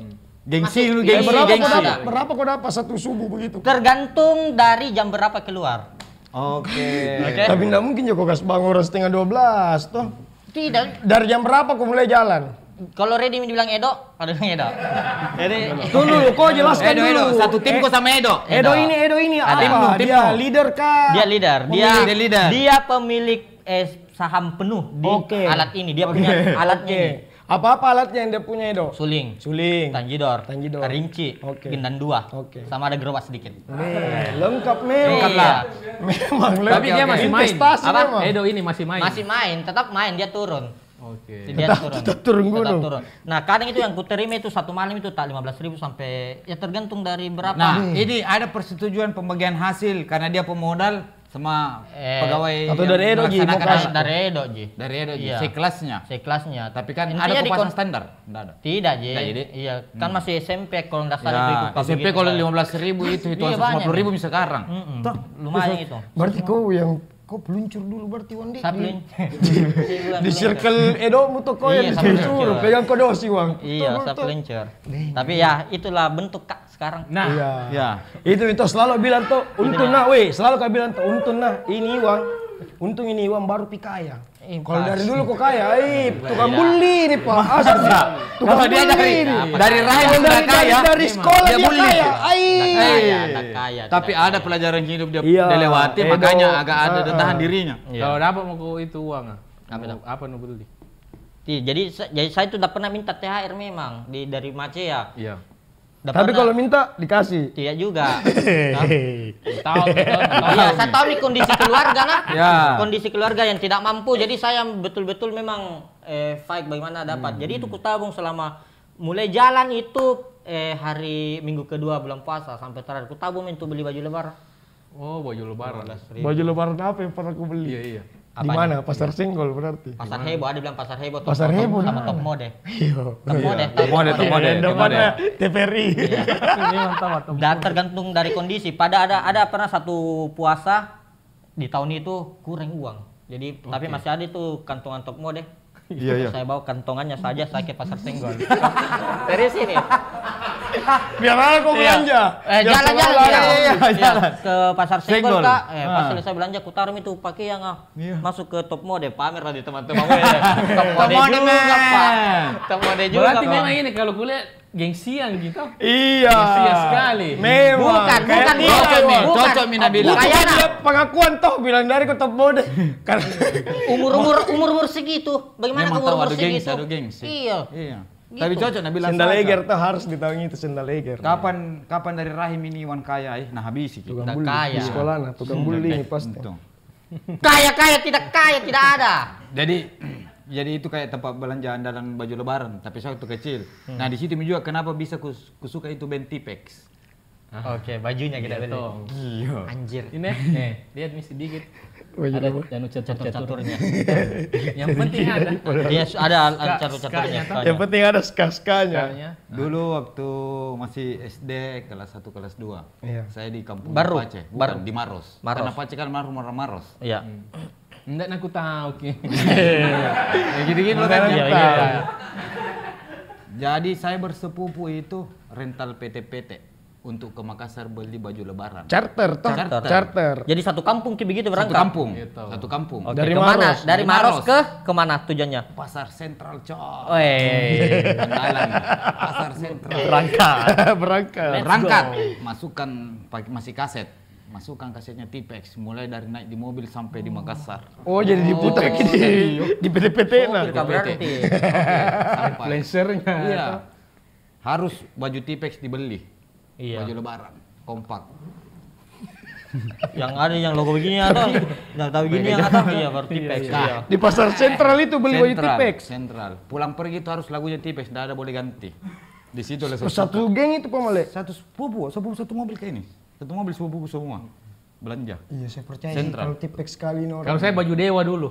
Speaker 1: Gengsi lu,
Speaker 3: Gengsi,
Speaker 1: gengsi.
Speaker 2: Berapa kau dapat satu subuh begitu?
Speaker 3: Tergantung dari jam berapa keluar.
Speaker 1: Oke.
Speaker 2: Tapi enggak mungkin Joko gas bangun 11:30 toh.
Speaker 3: Tidak.
Speaker 2: Dari jam berapa kau mulai jalan?
Speaker 3: Kalau Redi dibilang Edo, ada yang Edo. Jadi
Speaker 2: Tunggu dulu, kau jelaskan
Speaker 1: Edo,
Speaker 2: dulu.
Speaker 1: satu tim kok sama Edo.
Speaker 2: Edo ini
Speaker 3: Ada
Speaker 2: apa?
Speaker 1: tim
Speaker 2: Dia
Speaker 1: no.
Speaker 2: leader kah?
Speaker 3: dia leader.
Speaker 1: Dia leader.
Speaker 3: Dia pemilik saham penuh di
Speaker 2: Oke.
Speaker 3: alat ini. Dia punya alatnya
Speaker 2: Oke.
Speaker 3: ini.
Speaker 2: Apa alatnya yang dia punya Edo?
Speaker 3: Suling,
Speaker 2: Suling.
Speaker 3: tanjidor,
Speaker 2: Tanjidor.
Speaker 3: rinci,
Speaker 2: Oke.
Speaker 3: gindan 2.
Speaker 2: Oke.
Speaker 3: Sama ada gerobak sedikit.
Speaker 2: Lengkap memang.
Speaker 3: Iya.
Speaker 2: Memang lengkap.
Speaker 4: Tapi dia masih main.
Speaker 2: Investasi
Speaker 3: Apa?
Speaker 2: memang.
Speaker 4: Edo ini masih main.
Speaker 3: Masih main, tetap main, dia turun.
Speaker 4: Oke.
Speaker 3: Dia
Speaker 2: Tetap turun gunung.
Speaker 3: Nah, kadang itu yang kuterima itu satu malam itu tak 15.000 sampai ya tergantung dari berapa.
Speaker 1: Nah, ini ada persetujuan pembagian hasil karena dia pemodal sama pegawai
Speaker 2: atau
Speaker 1: yang
Speaker 2: dari Edo, Ji,
Speaker 1: melaksanakan
Speaker 2: mau kasih.
Speaker 1: alat.
Speaker 3: dari Edo, Ji.
Speaker 1: Dari Edo, Ji.
Speaker 3: Iya.
Speaker 1: Sekelasnya.
Speaker 3: Sekelasnya.
Speaker 1: Tapi kan
Speaker 3: Intinya
Speaker 1: ada
Speaker 3: di
Speaker 1: kepuasan standar? Enggak ada.
Speaker 3: Tidak, Ji.
Speaker 1: Nggak, Ji.
Speaker 3: Iya, kan masih SMP kalau nggak salah itu
Speaker 1: Ya,
Speaker 3: ikut
Speaker 1: SMP
Speaker 3: begitu,
Speaker 1: kalau
Speaker 3: Pak.
Speaker 1: 15.000 itu
Speaker 3: Iya, banyak,
Speaker 1: 150.000 bisa sekarang.
Speaker 3: Toh, lumayan itu.
Speaker 2: Berarti kau yang kau peluncur dulu berarti Wandi.
Speaker 3: Sablin.
Speaker 2: Di circle Edo muto kau yang
Speaker 3: Iya, sampai
Speaker 2: disuruh
Speaker 3: peluncur.
Speaker 2: pegang kodosi uang.
Speaker 3: Iya, sapelincer. Tapi ya itulah bentuk Kak sekarang.
Speaker 4: Nah,
Speaker 2: Iya.
Speaker 1: Ya.
Speaker 2: Itu selalu bilang tuh untung nah, weh, selalu kau bilang tuh untung nah, ini uang. Untung ini uang baru pi kaya. Kalau dari dulu kok kaya, tukang bully nih Pak. Asli. Tukang
Speaker 1: Kalau dia
Speaker 2: bully nih.
Speaker 1: dari rahim
Speaker 2: Kalau
Speaker 1: udah kaya,
Speaker 2: dari sekolah
Speaker 1: dia
Speaker 2: dia
Speaker 1: bully.
Speaker 2: kaya.
Speaker 3: Nggak kaya.
Speaker 1: Tapi
Speaker 3: tidak
Speaker 1: ada pelajaran hidup dia
Speaker 2: Iya,
Speaker 1: dia lewati,
Speaker 2: Edo.
Speaker 1: makanya agak ada tahan dirinya.
Speaker 3: Iya.
Speaker 4: kalau dapat mau ku itu uang
Speaker 3: Apa
Speaker 4: nu beli?
Speaker 3: Jadi saya itu udah pernah minta THR memang dari Macea.
Speaker 4: Iya.
Speaker 2: Tapi kalau minta dikasih.
Speaker 3: tidak juga.
Speaker 4: Tahu.
Speaker 3: Iya, saya tahu nih kondisi keluarga nah.
Speaker 1: Ya.
Speaker 3: Kondisi keluarga yang tidak mampu. Jadi saya betul-betul memang fight bagaimana dapat. Jadi itu kutabung selama mulai jalan itu hari minggu kedua bulan puasa sampai terakhir kutabung itu beli baju lebaran.
Speaker 4: Oh, baju lebaran.
Speaker 2: Baju lebaran apa yang pernah aku beli?
Speaker 4: Iya.
Speaker 2: Di mana? Pasar Singgol berarti.
Speaker 3: Pasar heboh, ada bilang pasar heboh.
Speaker 2: Pasar heboh
Speaker 3: sama
Speaker 2: nah.
Speaker 3: top mode.
Speaker 2: Iya.
Speaker 3: Top mode.
Speaker 2: Depannya TVRI.
Speaker 3: Dan tergantung dari kondisi. Ada pernah satu puasa di tahun itu kurang uang. Jadi tapi masih ada itu kantongan top mode.
Speaker 1: Iya.
Speaker 3: Saya bawa kantongannya saja saya ke pasar Senggol. Dari sini.
Speaker 2: Biar aku belanja.
Speaker 3: Jalan-jalan
Speaker 1: Iya.
Speaker 3: ke pasar Senggol
Speaker 1: Senggol.
Speaker 3: Kak. Pas selesai belanja ku taruh itu pakai yang masuk ke top mode pamer lah di teman-teman. Top mode juga, Pak. Top mode juga.
Speaker 4: Berarti
Speaker 3: Pak.
Speaker 4: memang ini kalau kuliah gengsian gitu.
Speaker 2: Iya.
Speaker 4: Gengsian sekali.
Speaker 2: Memang.
Speaker 3: Bukan dia.
Speaker 1: Cocok Mina bilang.
Speaker 3: Kayaknya
Speaker 2: Dia pengakuan toh bilang dari ke top mode. Karena
Speaker 3: umur segitu. Bagaimana
Speaker 1: Memang
Speaker 3: umur
Speaker 1: tahu ada
Speaker 3: segitu?
Speaker 1: gengsi, ada gengsi.
Speaker 3: Iya.
Speaker 1: Iya.
Speaker 3: Gitu.
Speaker 1: Tapi cocok Nabil
Speaker 2: sendal eger tuh harus ditahu itu sendal eger.
Speaker 1: Kapan dari rahim ini Iwan kaya nah habis itu.
Speaker 2: Tukang
Speaker 3: Udah
Speaker 2: bully
Speaker 3: kaya.
Speaker 2: di sekolah nah, tukang bully ini pasti.
Speaker 3: Kaya tidak ada.
Speaker 1: Jadi itu kayak tempat belanja andalan baju lebaran, tapi saya waktu kecil. Nah di situ juga kenapa bisa kusuka itu band Tipex.
Speaker 3: Oke, bajunya kita beli.
Speaker 1: Iya.
Speaker 3: Anjir.
Speaker 4: Ini lihat nih sedikit.
Speaker 2: Baju
Speaker 4: Ada
Speaker 2: apa?
Speaker 4: jangan
Speaker 3: Catur-caturnya.
Speaker 4: Yang penting ada.
Speaker 3: Dia ada catur-caturnya.
Speaker 2: Yang penting ada skaskanya.
Speaker 4: Skanya.
Speaker 1: Dulu waktu masih SD kelas 1 kelas 2.
Speaker 2: Iya.
Speaker 1: Saya di kampung
Speaker 3: Baru?
Speaker 1: Pace, bukan
Speaker 3: Baru?
Speaker 1: di Maros.
Speaker 3: Maros.
Speaker 1: Karena Pace kan Maros.
Speaker 3: Iya.
Speaker 4: Enggak aku tahu ki.
Speaker 1: Ya gitu-gitu loh kan.
Speaker 3: Iya.
Speaker 1: Jadi saya bersepupu itu rental PT-PT untuk ke Makassar beli baju lebaran.
Speaker 2: Charter toh.
Speaker 1: Charter.
Speaker 2: Charter.
Speaker 3: Jadi satu kampung kayak begitu
Speaker 1: Satu
Speaker 3: berangkat.
Speaker 1: kampung.
Speaker 4: Gitu.
Speaker 1: Satu kampung.
Speaker 3: Oke,
Speaker 2: Dari
Speaker 3: kemana?
Speaker 2: Maros.
Speaker 3: Dari
Speaker 1: Dari
Speaker 3: Maros
Speaker 1: Maros.
Speaker 3: ke mana tujuannya?
Speaker 1: Pasar Sentral coy.
Speaker 3: Weh.
Speaker 1: Andalan. Pasar Sentral.
Speaker 2: Berangkat.
Speaker 1: Berangkat. Masukkan masih kaset. Masukkan kasetnya Tipex mulai dari naik di mobil sampai di Makassar.
Speaker 2: Oh jadi diputar di PT-PT nah.
Speaker 3: Sopir, berarti.
Speaker 1: Sampai.
Speaker 2: Blasernya.
Speaker 1: Iya. Harus baju Tipex dibeli.
Speaker 3: Iya.
Speaker 1: Baju lebaran kompak.
Speaker 3: Yang ada yang logo begini atau yang tahu begini yang atau iya baru Tipex. Iya.
Speaker 2: Di pasar sentral itu beli baju Tipex.
Speaker 1: Sentral. Pulang pergi itu harus lagunya Tipex, tidak ada boleh ganti. Di situ lah
Speaker 2: Satu geng itu Male.
Speaker 1: satu mobil kayak ini. Satu mobil sepupu semua. Belanja.
Speaker 2: Iya, saya percaya
Speaker 1: Sentral.
Speaker 2: kalau Tipex sekali ini orang.
Speaker 4: Kalau saya baju dewa dulu.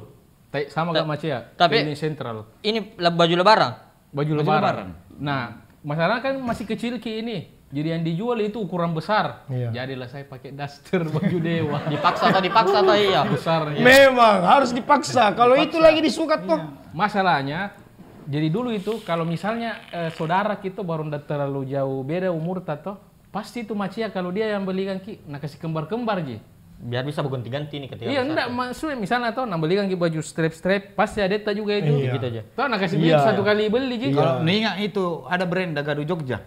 Speaker 4: Sama gak Macia.
Speaker 3: Tapi-
Speaker 4: ini sentral.
Speaker 3: Ini baju lebaran.
Speaker 4: Baju lebaran. Nah, masalah kan masih kecil ki ini. Jadi yang dijual itu ukuran besar.
Speaker 2: Iya.
Speaker 4: Jadilah saya pakai daster baju dewa.
Speaker 3: Dipaksa atau iya.
Speaker 4: Besar.
Speaker 2: Memang harus dipaksa. Kalau itu lagi disukat tuh.
Speaker 4: Masalahnya, jadi dulu itu kalau misalnya saudara kita baru ndak terlalu jauh beda umur tato, pasti itu Macia kalau dia yang belikan ki, nak kasih kembar-kembar ji.
Speaker 3: Biar bisa berganti-ganti nih ketika
Speaker 4: Iya,
Speaker 3: besar.
Speaker 4: enggak maksudnya misalnya tuh nak belikan ki baju strap-strap, pasti ada ta juga itu.
Speaker 2: Iya.
Speaker 3: Gitu aja.
Speaker 4: Tuh nak kasih duit
Speaker 2: Iya.
Speaker 4: satu kali beli ji.
Speaker 1: Kalau ingat itu ada brand Dagadu Jogja.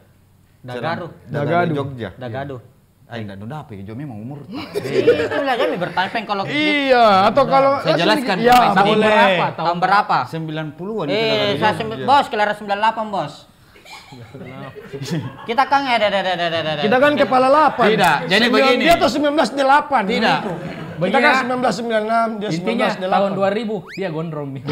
Speaker 3: Dagadu.
Speaker 1: Dagadu Jogja.
Speaker 3: Dagadu.
Speaker 1: Ah, enggak ada apa ya, memang umur.
Speaker 3: Itu lah kami bertanya kalau
Speaker 2: Iya, atau kalau
Speaker 1: Saya jelaskan.
Speaker 2: Ya,
Speaker 1: Tahun
Speaker 2: boleh.
Speaker 4: berapa?
Speaker 3: tahun berapa?
Speaker 1: 90-an itu Dagadu
Speaker 3: Saya
Speaker 1: Jogja.
Speaker 3: bos kelahiran 98 bos. Kita kan
Speaker 2: Kita kan kepala 8.
Speaker 1: Tidak, jadi begini.
Speaker 2: Dia tuh 1908.
Speaker 1: Tidak.
Speaker 2: Kita kan 1996, dia
Speaker 4: Intinya
Speaker 2: 1908.
Speaker 4: tahun 2000 dia gondrong nih.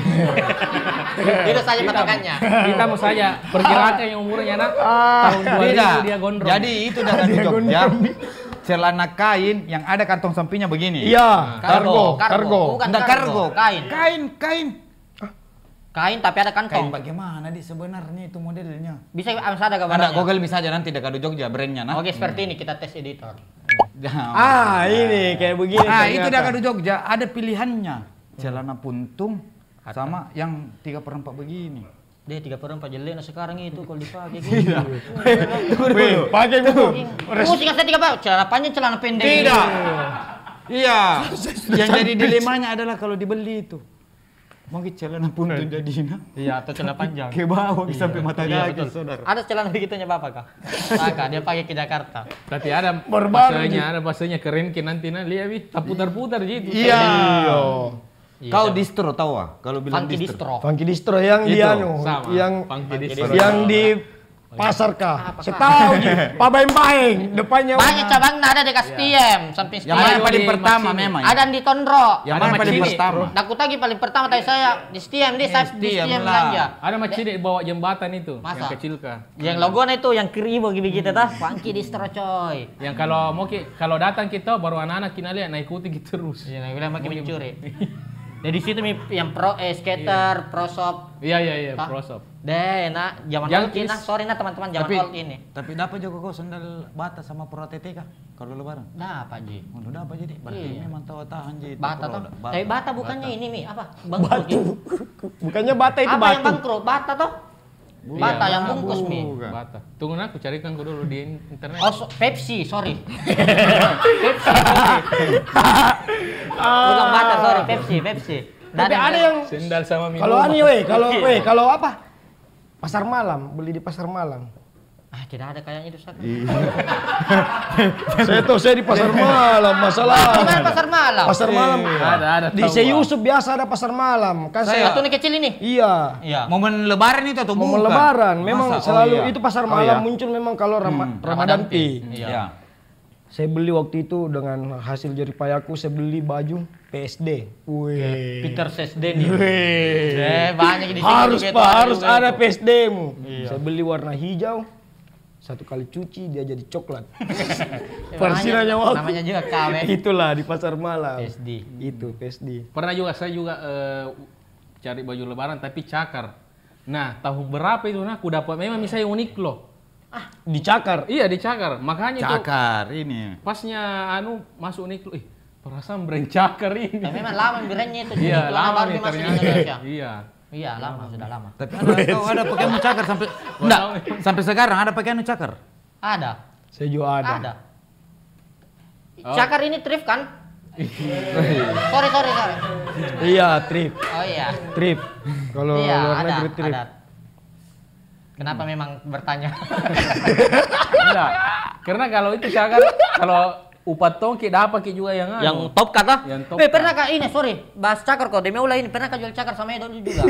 Speaker 3: itu saja patokannya.
Speaker 4: Kita mau saja perkirakan yang umurnya nak tahun 2000
Speaker 1: Tidak.
Speaker 4: dia gondrong.
Speaker 1: Jadi itu Dagadu Jogja. Celana kain yang ada kantong sampingnya begini.
Speaker 2: Iya, kargo.
Speaker 3: Bukan
Speaker 1: Enggak kargo.
Speaker 3: Kain.
Speaker 1: Kain.
Speaker 3: Kain tapi ada
Speaker 1: Kain
Speaker 3: kantong.
Speaker 1: bagaimana di sebenarnya itu modelnya?
Speaker 3: Bisa ada
Speaker 1: Ada
Speaker 3: gambarnya.
Speaker 1: Google bisa aja nanti Dagadu Jogja brandnya nah.
Speaker 3: Oke, seperti ini kita tes editor.
Speaker 2: Ini kayak begini.
Speaker 1: Ah, itu
Speaker 2: ternyata.
Speaker 1: Dagadu Jogja ada pilihannya. Celana puntung sama yang 3/4 begini.
Speaker 3: Dia 3/4 jelek sekarang itu kalau dipakai gitu.
Speaker 2: Weh, pakai dulu.
Speaker 3: Pusing saya 3/4. Celana panjang, celana pendek.
Speaker 1: Tidak. Iya. Yang jadi dilemanya adalah kalau dibeli itu. Mau celana puntung jadinya.
Speaker 3: Iya, atau celana panjang.
Speaker 1: Ke bawah sampai mata
Speaker 3: Iya,
Speaker 1: kaki,
Speaker 3: betul.
Speaker 1: saudara.
Speaker 3: Ada celana begitunya Bapak, Kak? Kakak, dia pakai ke Jakarta.
Speaker 4: Tapi ada
Speaker 2: Berbaru,
Speaker 4: bahasanya keren ki nanti lihat wi, tak putar-putar gitu.
Speaker 1: Iya.
Speaker 3: Iya,
Speaker 1: Kau
Speaker 3: sama.
Speaker 1: distro tahu ah? Kalau bilang
Speaker 3: Funky
Speaker 1: distro.
Speaker 3: distro.
Speaker 2: Funky distro yang di
Speaker 1: Itu,
Speaker 2: anu,
Speaker 4: sama.
Speaker 2: yang
Speaker 4: Funky distro.
Speaker 2: yang di pasar kah? Saya tahu Ji. Pak Baeng depannya.
Speaker 3: Banyak cabangnya ada di Kastiem, samping
Speaker 1: Yang mana
Speaker 3: Stiem.
Speaker 1: paling
Speaker 4: di
Speaker 1: pertama
Speaker 4: Maksini.
Speaker 1: memang?
Speaker 3: Ada di Tondro.
Speaker 1: Yang
Speaker 4: Ada
Speaker 1: mana paling
Speaker 4: Maksini.
Speaker 1: pertama?
Speaker 3: Nakutagi paling pertama tadi saya di Stiem, dia saya di
Speaker 1: Stiem
Speaker 3: Stiem
Speaker 1: lah.
Speaker 3: belanja.
Speaker 4: Ada macam di bawah jembatan itu,
Speaker 3: Masa?
Speaker 4: yang kecil kah?
Speaker 3: Yang logonya itu yang kribo gitu tah, Funky distro coy.
Speaker 4: Yang kalau kalau datang kita baru anak-anak kita lihat, nah ikuti gitu terus.
Speaker 3: Iya, bilang makin mencuri. Jadi situ yang pro skater, pro shop.
Speaker 4: Iya,
Speaker 3: Hah?
Speaker 4: prosop.
Speaker 3: Deh, nak zaman
Speaker 4: Yang
Speaker 3: old ini, nah, sorry nah teman-teman zaman
Speaker 1: Tapi
Speaker 3: old ini.
Speaker 1: tapi dapat juga kau sandal bata sama Pro TT kah? Kalau lebaran.
Speaker 3: Nah, Pak Ji.
Speaker 1: Oh, udah apa jadi? Berarti
Speaker 3: Iya.
Speaker 1: memang tahu tahan jadi.
Speaker 3: Bata toh. Tapi bata bukannya ini Mi, apa? Bangkrut.
Speaker 2: Batu. Bukannya bata itu
Speaker 3: Apa yang
Speaker 2: batu.
Speaker 3: bangkrut? Bata toh? Bata yang bungkus Mi.
Speaker 1: Bukan.
Speaker 4: Bata. Tunggu aku carikan kau dulu di internet.
Speaker 3: Oh, Pepsi, sorry. Pepsi. Bukan bata, sorry, Pepsi.
Speaker 2: Tapi ada yang
Speaker 4: Sendal sama minuman.
Speaker 2: kalau ani kalau apa? Pasar malam, beli di pasar malam.
Speaker 3: Ah, tidak ada kayaknya itu sana.
Speaker 2: Saya di pasar malam, masalah.
Speaker 3: Di mana pasar malam?
Speaker 2: Pasar malam.
Speaker 4: Ada.
Speaker 2: Di
Speaker 4: tahu,
Speaker 2: Seyusuf biasa ada pasar malam. Kan saya
Speaker 3: Satu nih kecil ini.
Speaker 2: iya.
Speaker 3: Iya.
Speaker 1: Momen lebaran itu atau
Speaker 2: Momen
Speaker 1: bukan?
Speaker 2: lebaran memang
Speaker 1: Masa?
Speaker 2: selalu
Speaker 1: Oh, iya.
Speaker 2: itu pasar
Speaker 1: Oh,
Speaker 2: malam
Speaker 1: iya.
Speaker 2: muncul memang kalau Ramadan
Speaker 3: Ramadan
Speaker 2: Pi.
Speaker 3: Iya.
Speaker 1: Iya.
Speaker 2: Saya beli waktu itu dengan hasil jeripayaku saya beli baju PSD. Wih.
Speaker 3: Peter Sesden nih. Banyak di sini
Speaker 2: Harus
Speaker 3: juga itu,
Speaker 2: Pak, harus
Speaker 3: juga
Speaker 2: ada
Speaker 3: itu.
Speaker 2: PSD-mu.
Speaker 3: Iya.
Speaker 2: Saya beli warna hijau. Satu kali cuci dia jadi coklat.
Speaker 3: Namanya-
Speaker 2: Persinanya waktu.
Speaker 3: Namanya juga KW.
Speaker 2: Itulah di pasar malam.
Speaker 3: PSD.
Speaker 2: Itu PSD.
Speaker 4: Pernah juga saya juga cari baju lebaran tapi cakar. Nah, tahun berapa itu nah aku dapat memang misalnya unik loh.
Speaker 2: Dicakar.
Speaker 4: Iya, dicakar. Makanya tuh
Speaker 1: Cakar ini.
Speaker 4: pasnya masuk unik loh. Perasaan brand cakar ini.
Speaker 3: Tapi memang lama brandnya itu.
Speaker 4: Iya,
Speaker 3: Itu
Speaker 4: lama
Speaker 3: baru
Speaker 4: nih
Speaker 3: dimasuk di
Speaker 4: ternyata.
Speaker 3: Indonesia.
Speaker 4: Iya.
Speaker 3: Iya, lama sudah lama.
Speaker 1: Tapi ada pakaian cakar sampai enggak, sampai sekarang ada pakaian cakar.
Speaker 3: Ada.
Speaker 2: Saya juga ada.
Speaker 3: Ada.
Speaker 4: Oh.
Speaker 3: Cakar ini thrift kan? sorry.
Speaker 2: Iya, trip.
Speaker 3: Oh iya.
Speaker 2: Trip. Kalau
Speaker 3: Iya,
Speaker 2: luar
Speaker 3: ada.
Speaker 2: negeri trip.
Speaker 3: Ada. Kenapa memang bertanya?
Speaker 4: Enggak. Karena kalau itu cakar, kalau Upah tongki dapat ki juga yang
Speaker 3: Yang top kata?
Speaker 4: Yang top.
Speaker 3: Pernah kah ini, sorry, bahas cakar kok, demi Allah ini, pernah kah jual cakar sama Edo juga?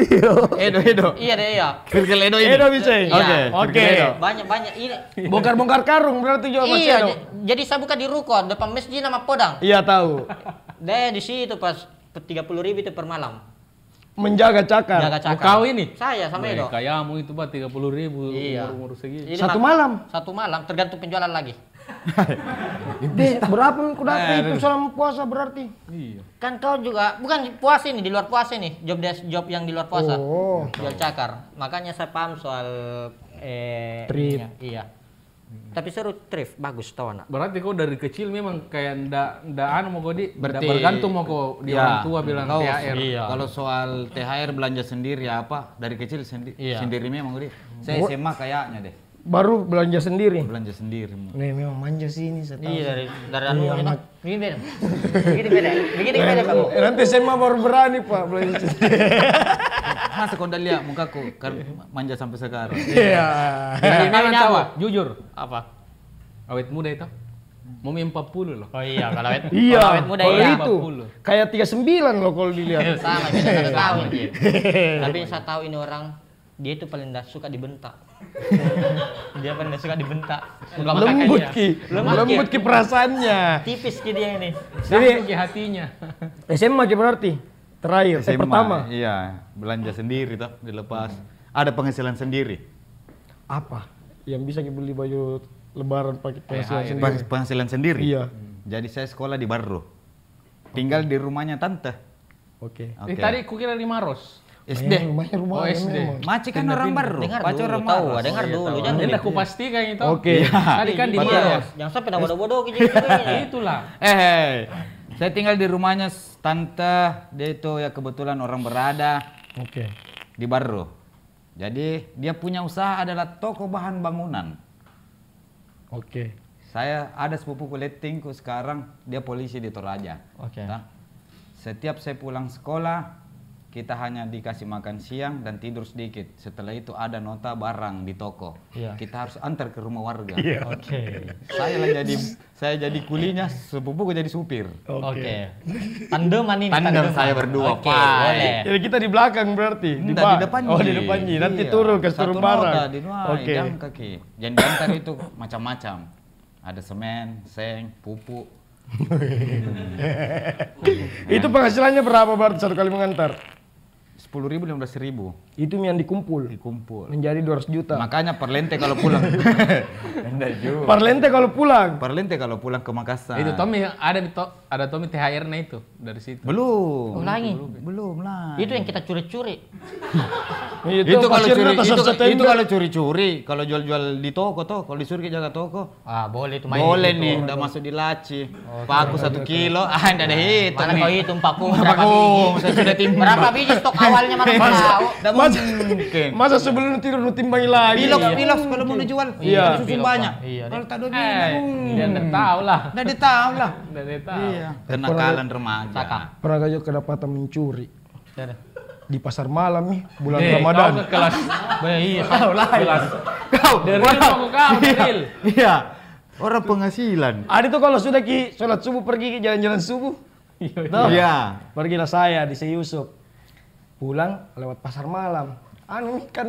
Speaker 1: Edo.
Speaker 3: Iya deh, iya.
Speaker 1: Circle Edo ini.
Speaker 2: Edo bisa.
Speaker 3: Iya.
Speaker 2: Oke.
Speaker 3: Banyak ini.
Speaker 2: Bongkar-bongkar karung berarti jual Mas
Speaker 3: Iya,
Speaker 2: Edo.
Speaker 3: jadi saya buka di ruko, depan masjid nama Podang.
Speaker 2: Iya tahu.
Speaker 3: Deh di situ pas 30.000 itu per malam.
Speaker 2: Menjaga cakar.
Speaker 3: Jaga cakar.
Speaker 4: Kau ini?
Speaker 3: Saya sama Edo.
Speaker 4: Kayamu itu bah 30.000
Speaker 3: Iya.
Speaker 4: umur segini.
Speaker 3: Ini
Speaker 2: Satu malam.
Speaker 3: Satu malam, tergantung penjualan lagi.
Speaker 2: Deh, berapa yang ku dapat itu selama puasa berarti?
Speaker 4: Iya.
Speaker 3: Kan kau juga bukan puasa ini, di luar puasa nih, job yang di luar puasa.
Speaker 2: Oh.
Speaker 3: Jual cakar. Makanya saya paham soal
Speaker 2: Thrift.
Speaker 3: Iya. Tapi seru thrift, bagus tau anak.
Speaker 4: Berarti kau dari kecil memang kayak ndak anu mau kau
Speaker 1: Berarti-
Speaker 4: bergantung mau kau di orang tua bilang
Speaker 1: Kau,
Speaker 4: THR.
Speaker 3: Iya.
Speaker 1: Kalau soal THR belanja sendiri apa dari kecil
Speaker 3: Iya.
Speaker 1: sendiri memang Udi. Saya SMA kayaknya deh.
Speaker 2: Baru belanja sendiri.
Speaker 1: Belanja sendiri.
Speaker 2: Nih memang manja sih ini saya tahu.
Speaker 3: Iya dari anu itu. Begini beda. Begini beda kamu.
Speaker 2: Nanti SMA baru berani Pak belanja sendiri.
Speaker 1: Masa kau udah lihat mukaku kan manja sampai sekarang.
Speaker 2: Iya.
Speaker 4: Jadi memang
Speaker 3: Ini
Speaker 4: tahu,
Speaker 3: apa?
Speaker 4: jujur.
Speaker 3: Apa?
Speaker 4: Awet muda itu. Mau 40 loh.
Speaker 3: Oh iya, kalau awet,
Speaker 2: Iya.
Speaker 3: kalau awet muda
Speaker 2: Kalau
Speaker 3: iya.
Speaker 2: itu
Speaker 4: 40.
Speaker 2: kayak 39 loh kalau dilihat.
Speaker 3: Sama beda 1 tahun gitu. Tapi saya tahu ini orang dia itu paling tidak suka dibentak. Dia paling tidak suka dibentak.
Speaker 2: Lembut ki. Lembut ki perasaannya.
Speaker 3: Tipis ki dia ini.
Speaker 4: Sampai ke hatinya.
Speaker 2: SMA ki berarti. Terakhir,
Speaker 1: SMA,
Speaker 2: pertama.
Speaker 1: Iya, belanja sendiri toh dilepas. Ada penghasilan sendiri.
Speaker 2: Apa? Yang bisa beli baju lebaran pakai penghasilan
Speaker 4: THR.
Speaker 2: sendiri.
Speaker 1: Penghasilan sendiri.
Speaker 2: Iya.
Speaker 1: Jadi saya sekolah di Barro. Tinggal di rumahnya tante.
Speaker 2: Oke.
Speaker 1: Oke.
Speaker 4: Tadi kukira di Maros.
Speaker 1: SD.
Speaker 2: Rumahnya
Speaker 4: Oh, SD.
Speaker 2: memang.
Speaker 1: Maci kan orang Barro.
Speaker 3: Dengar
Speaker 1: Pacu
Speaker 3: dulu,
Speaker 1: orang
Speaker 3: tahu,
Speaker 1: Maros.
Speaker 3: dengar dulu, jangan
Speaker 4: Tidak aku pastikan itu.
Speaker 2: Oke.
Speaker 4: Tadi kan di Maros.
Speaker 3: Jangan sampai nak bodoh-bodoh gitu.
Speaker 4: Itulah.
Speaker 1: Saya tinggal di rumahnya tante. Dia itu ya kebetulan orang berada
Speaker 2: Oke.
Speaker 1: di Barro. Jadi dia punya usaha adalah toko bahan bangunan.
Speaker 2: Oke.
Speaker 1: Saya ada sepupuku lettingku sekarang dia polisi di Toraja.
Speaker 3: Oke.
Speaker 1: Nah, setiap saya pulang sekolah kita hanya dikasih makan siang dan tidur sedikit. Setelah itu ada nota barang di toko.
Speaker 3: Iya.
Speaker 1: Kita harus antar ke rumah warga.
Speaker 3: Oke.
Speaker 1: Saya jadi kulinya, sepupuku jadi supir.
Speaker 3: Oke. Tandeman ini.
Speaker 1: Tandem saya berdua,
Speaker 3: Oke,
Speaker 1: Pak.
Speaker 3: boleh.
Speaker 2: Jadi kita di belakang berarti.
Speaker 1: Enggak, di depan.
Speaker 2: Oh, di depan Ji. Nanti turun ke
Speaker 1: Satu
Speaker 2: turun barang.
Speaker 1: nota di luar,
Speaker 2: Oke.
Speaker 1: jam kaki. Yang diantar itu macam-macam. Ada semen, seng, pupuk.
Speaker 2: Itu penghasilannya berapa berarti satu kali mengantar?
Speaker 1: 10.000, 15.000
Speaker 2: Itu yang dikumpul.
Speaker 1: dikumpul.
Speaker 2: Menjadi 200 juta.
Speaker 1: Makanya per lente kalau pulang. Enggak juga.
Speaker 2: Per lente kalau pulang.
Speaker 1: Per lente kalau pulang ke Makassar.
Speaker 4: Itu Tommy ada Tommy THR-nya itu dari situ.
Speaker 1: Belum.
Speaker 3: Oh, lagi.
Speaker 1: Belum lah.
Speaker 3: Itu yang kita curi-curi.
Speaker 1: Itu kalau
Speaker 2: pasirnya
Speaker 1: curi,
Speaker 2: atas
Speaker 1: itu
Speaker 2: tenda.
Speaker 1: kalau curi-curi, kalau jual-jual di toko toh, kalau disuruh jaga toko.
Speaker 3: Ah, boleh itu main.
Speaker 1: Boleh
Speaker 3: di situ.
Speaker 1: nih, udah masuk di laci. Paku 1 kilo, enggak ada hitung.
Speaker 3: Mana kau hitung paku berapa
Speaker 1: Paku,
Speaker 3: biji?
Speaker 1: saya sudah timbang.
Speaker 3: Berapa biji stok awalnya mana kau tahu?
Speaker 1: Enggak mungkin.
Speaker 2: Masa sebelum tidur lu timbangi lagi?
Speaker 1: Piloks kalau mau dijual,
Speaker 2: Iya.
Speaker 1: susun
Speaker 3: Piloks,
Speaker 1: banyak.
Speaker 3: Pak. Iya,
Speaker 1: Kalau tak ada
Speaker 4: Dia udah tahu lah.
Speaker 1: Udah ditahu lah.
Speaker 4: Udah tahu.
Speaker 1: Iya. Kenakalan remaja.
Speaker 3: Cakap.
Speaker 2: Pernah gak juga kedapatan mencuri di pasar malam nih bulan
Speaker 4: Kau
Speaker 2: Ramadan.
Speaker 4: ke kelas.
Speaker 3: Iya.
Speaker 4: Kelas.
Speaker 1: Kau,
Speaker 4: Dari kau Daril.
Speaker 1: Iya. Orang penghasilan.
Speaker 2: Ada tuh kalau sudah ki sholat subuh pergi ke jalan-jalan subuh. Tahu?
Speaker 1: Iya.
Speaker 2: Pergilah saya di Yusuf. Pulang lewat pasar malam. Anu nih kan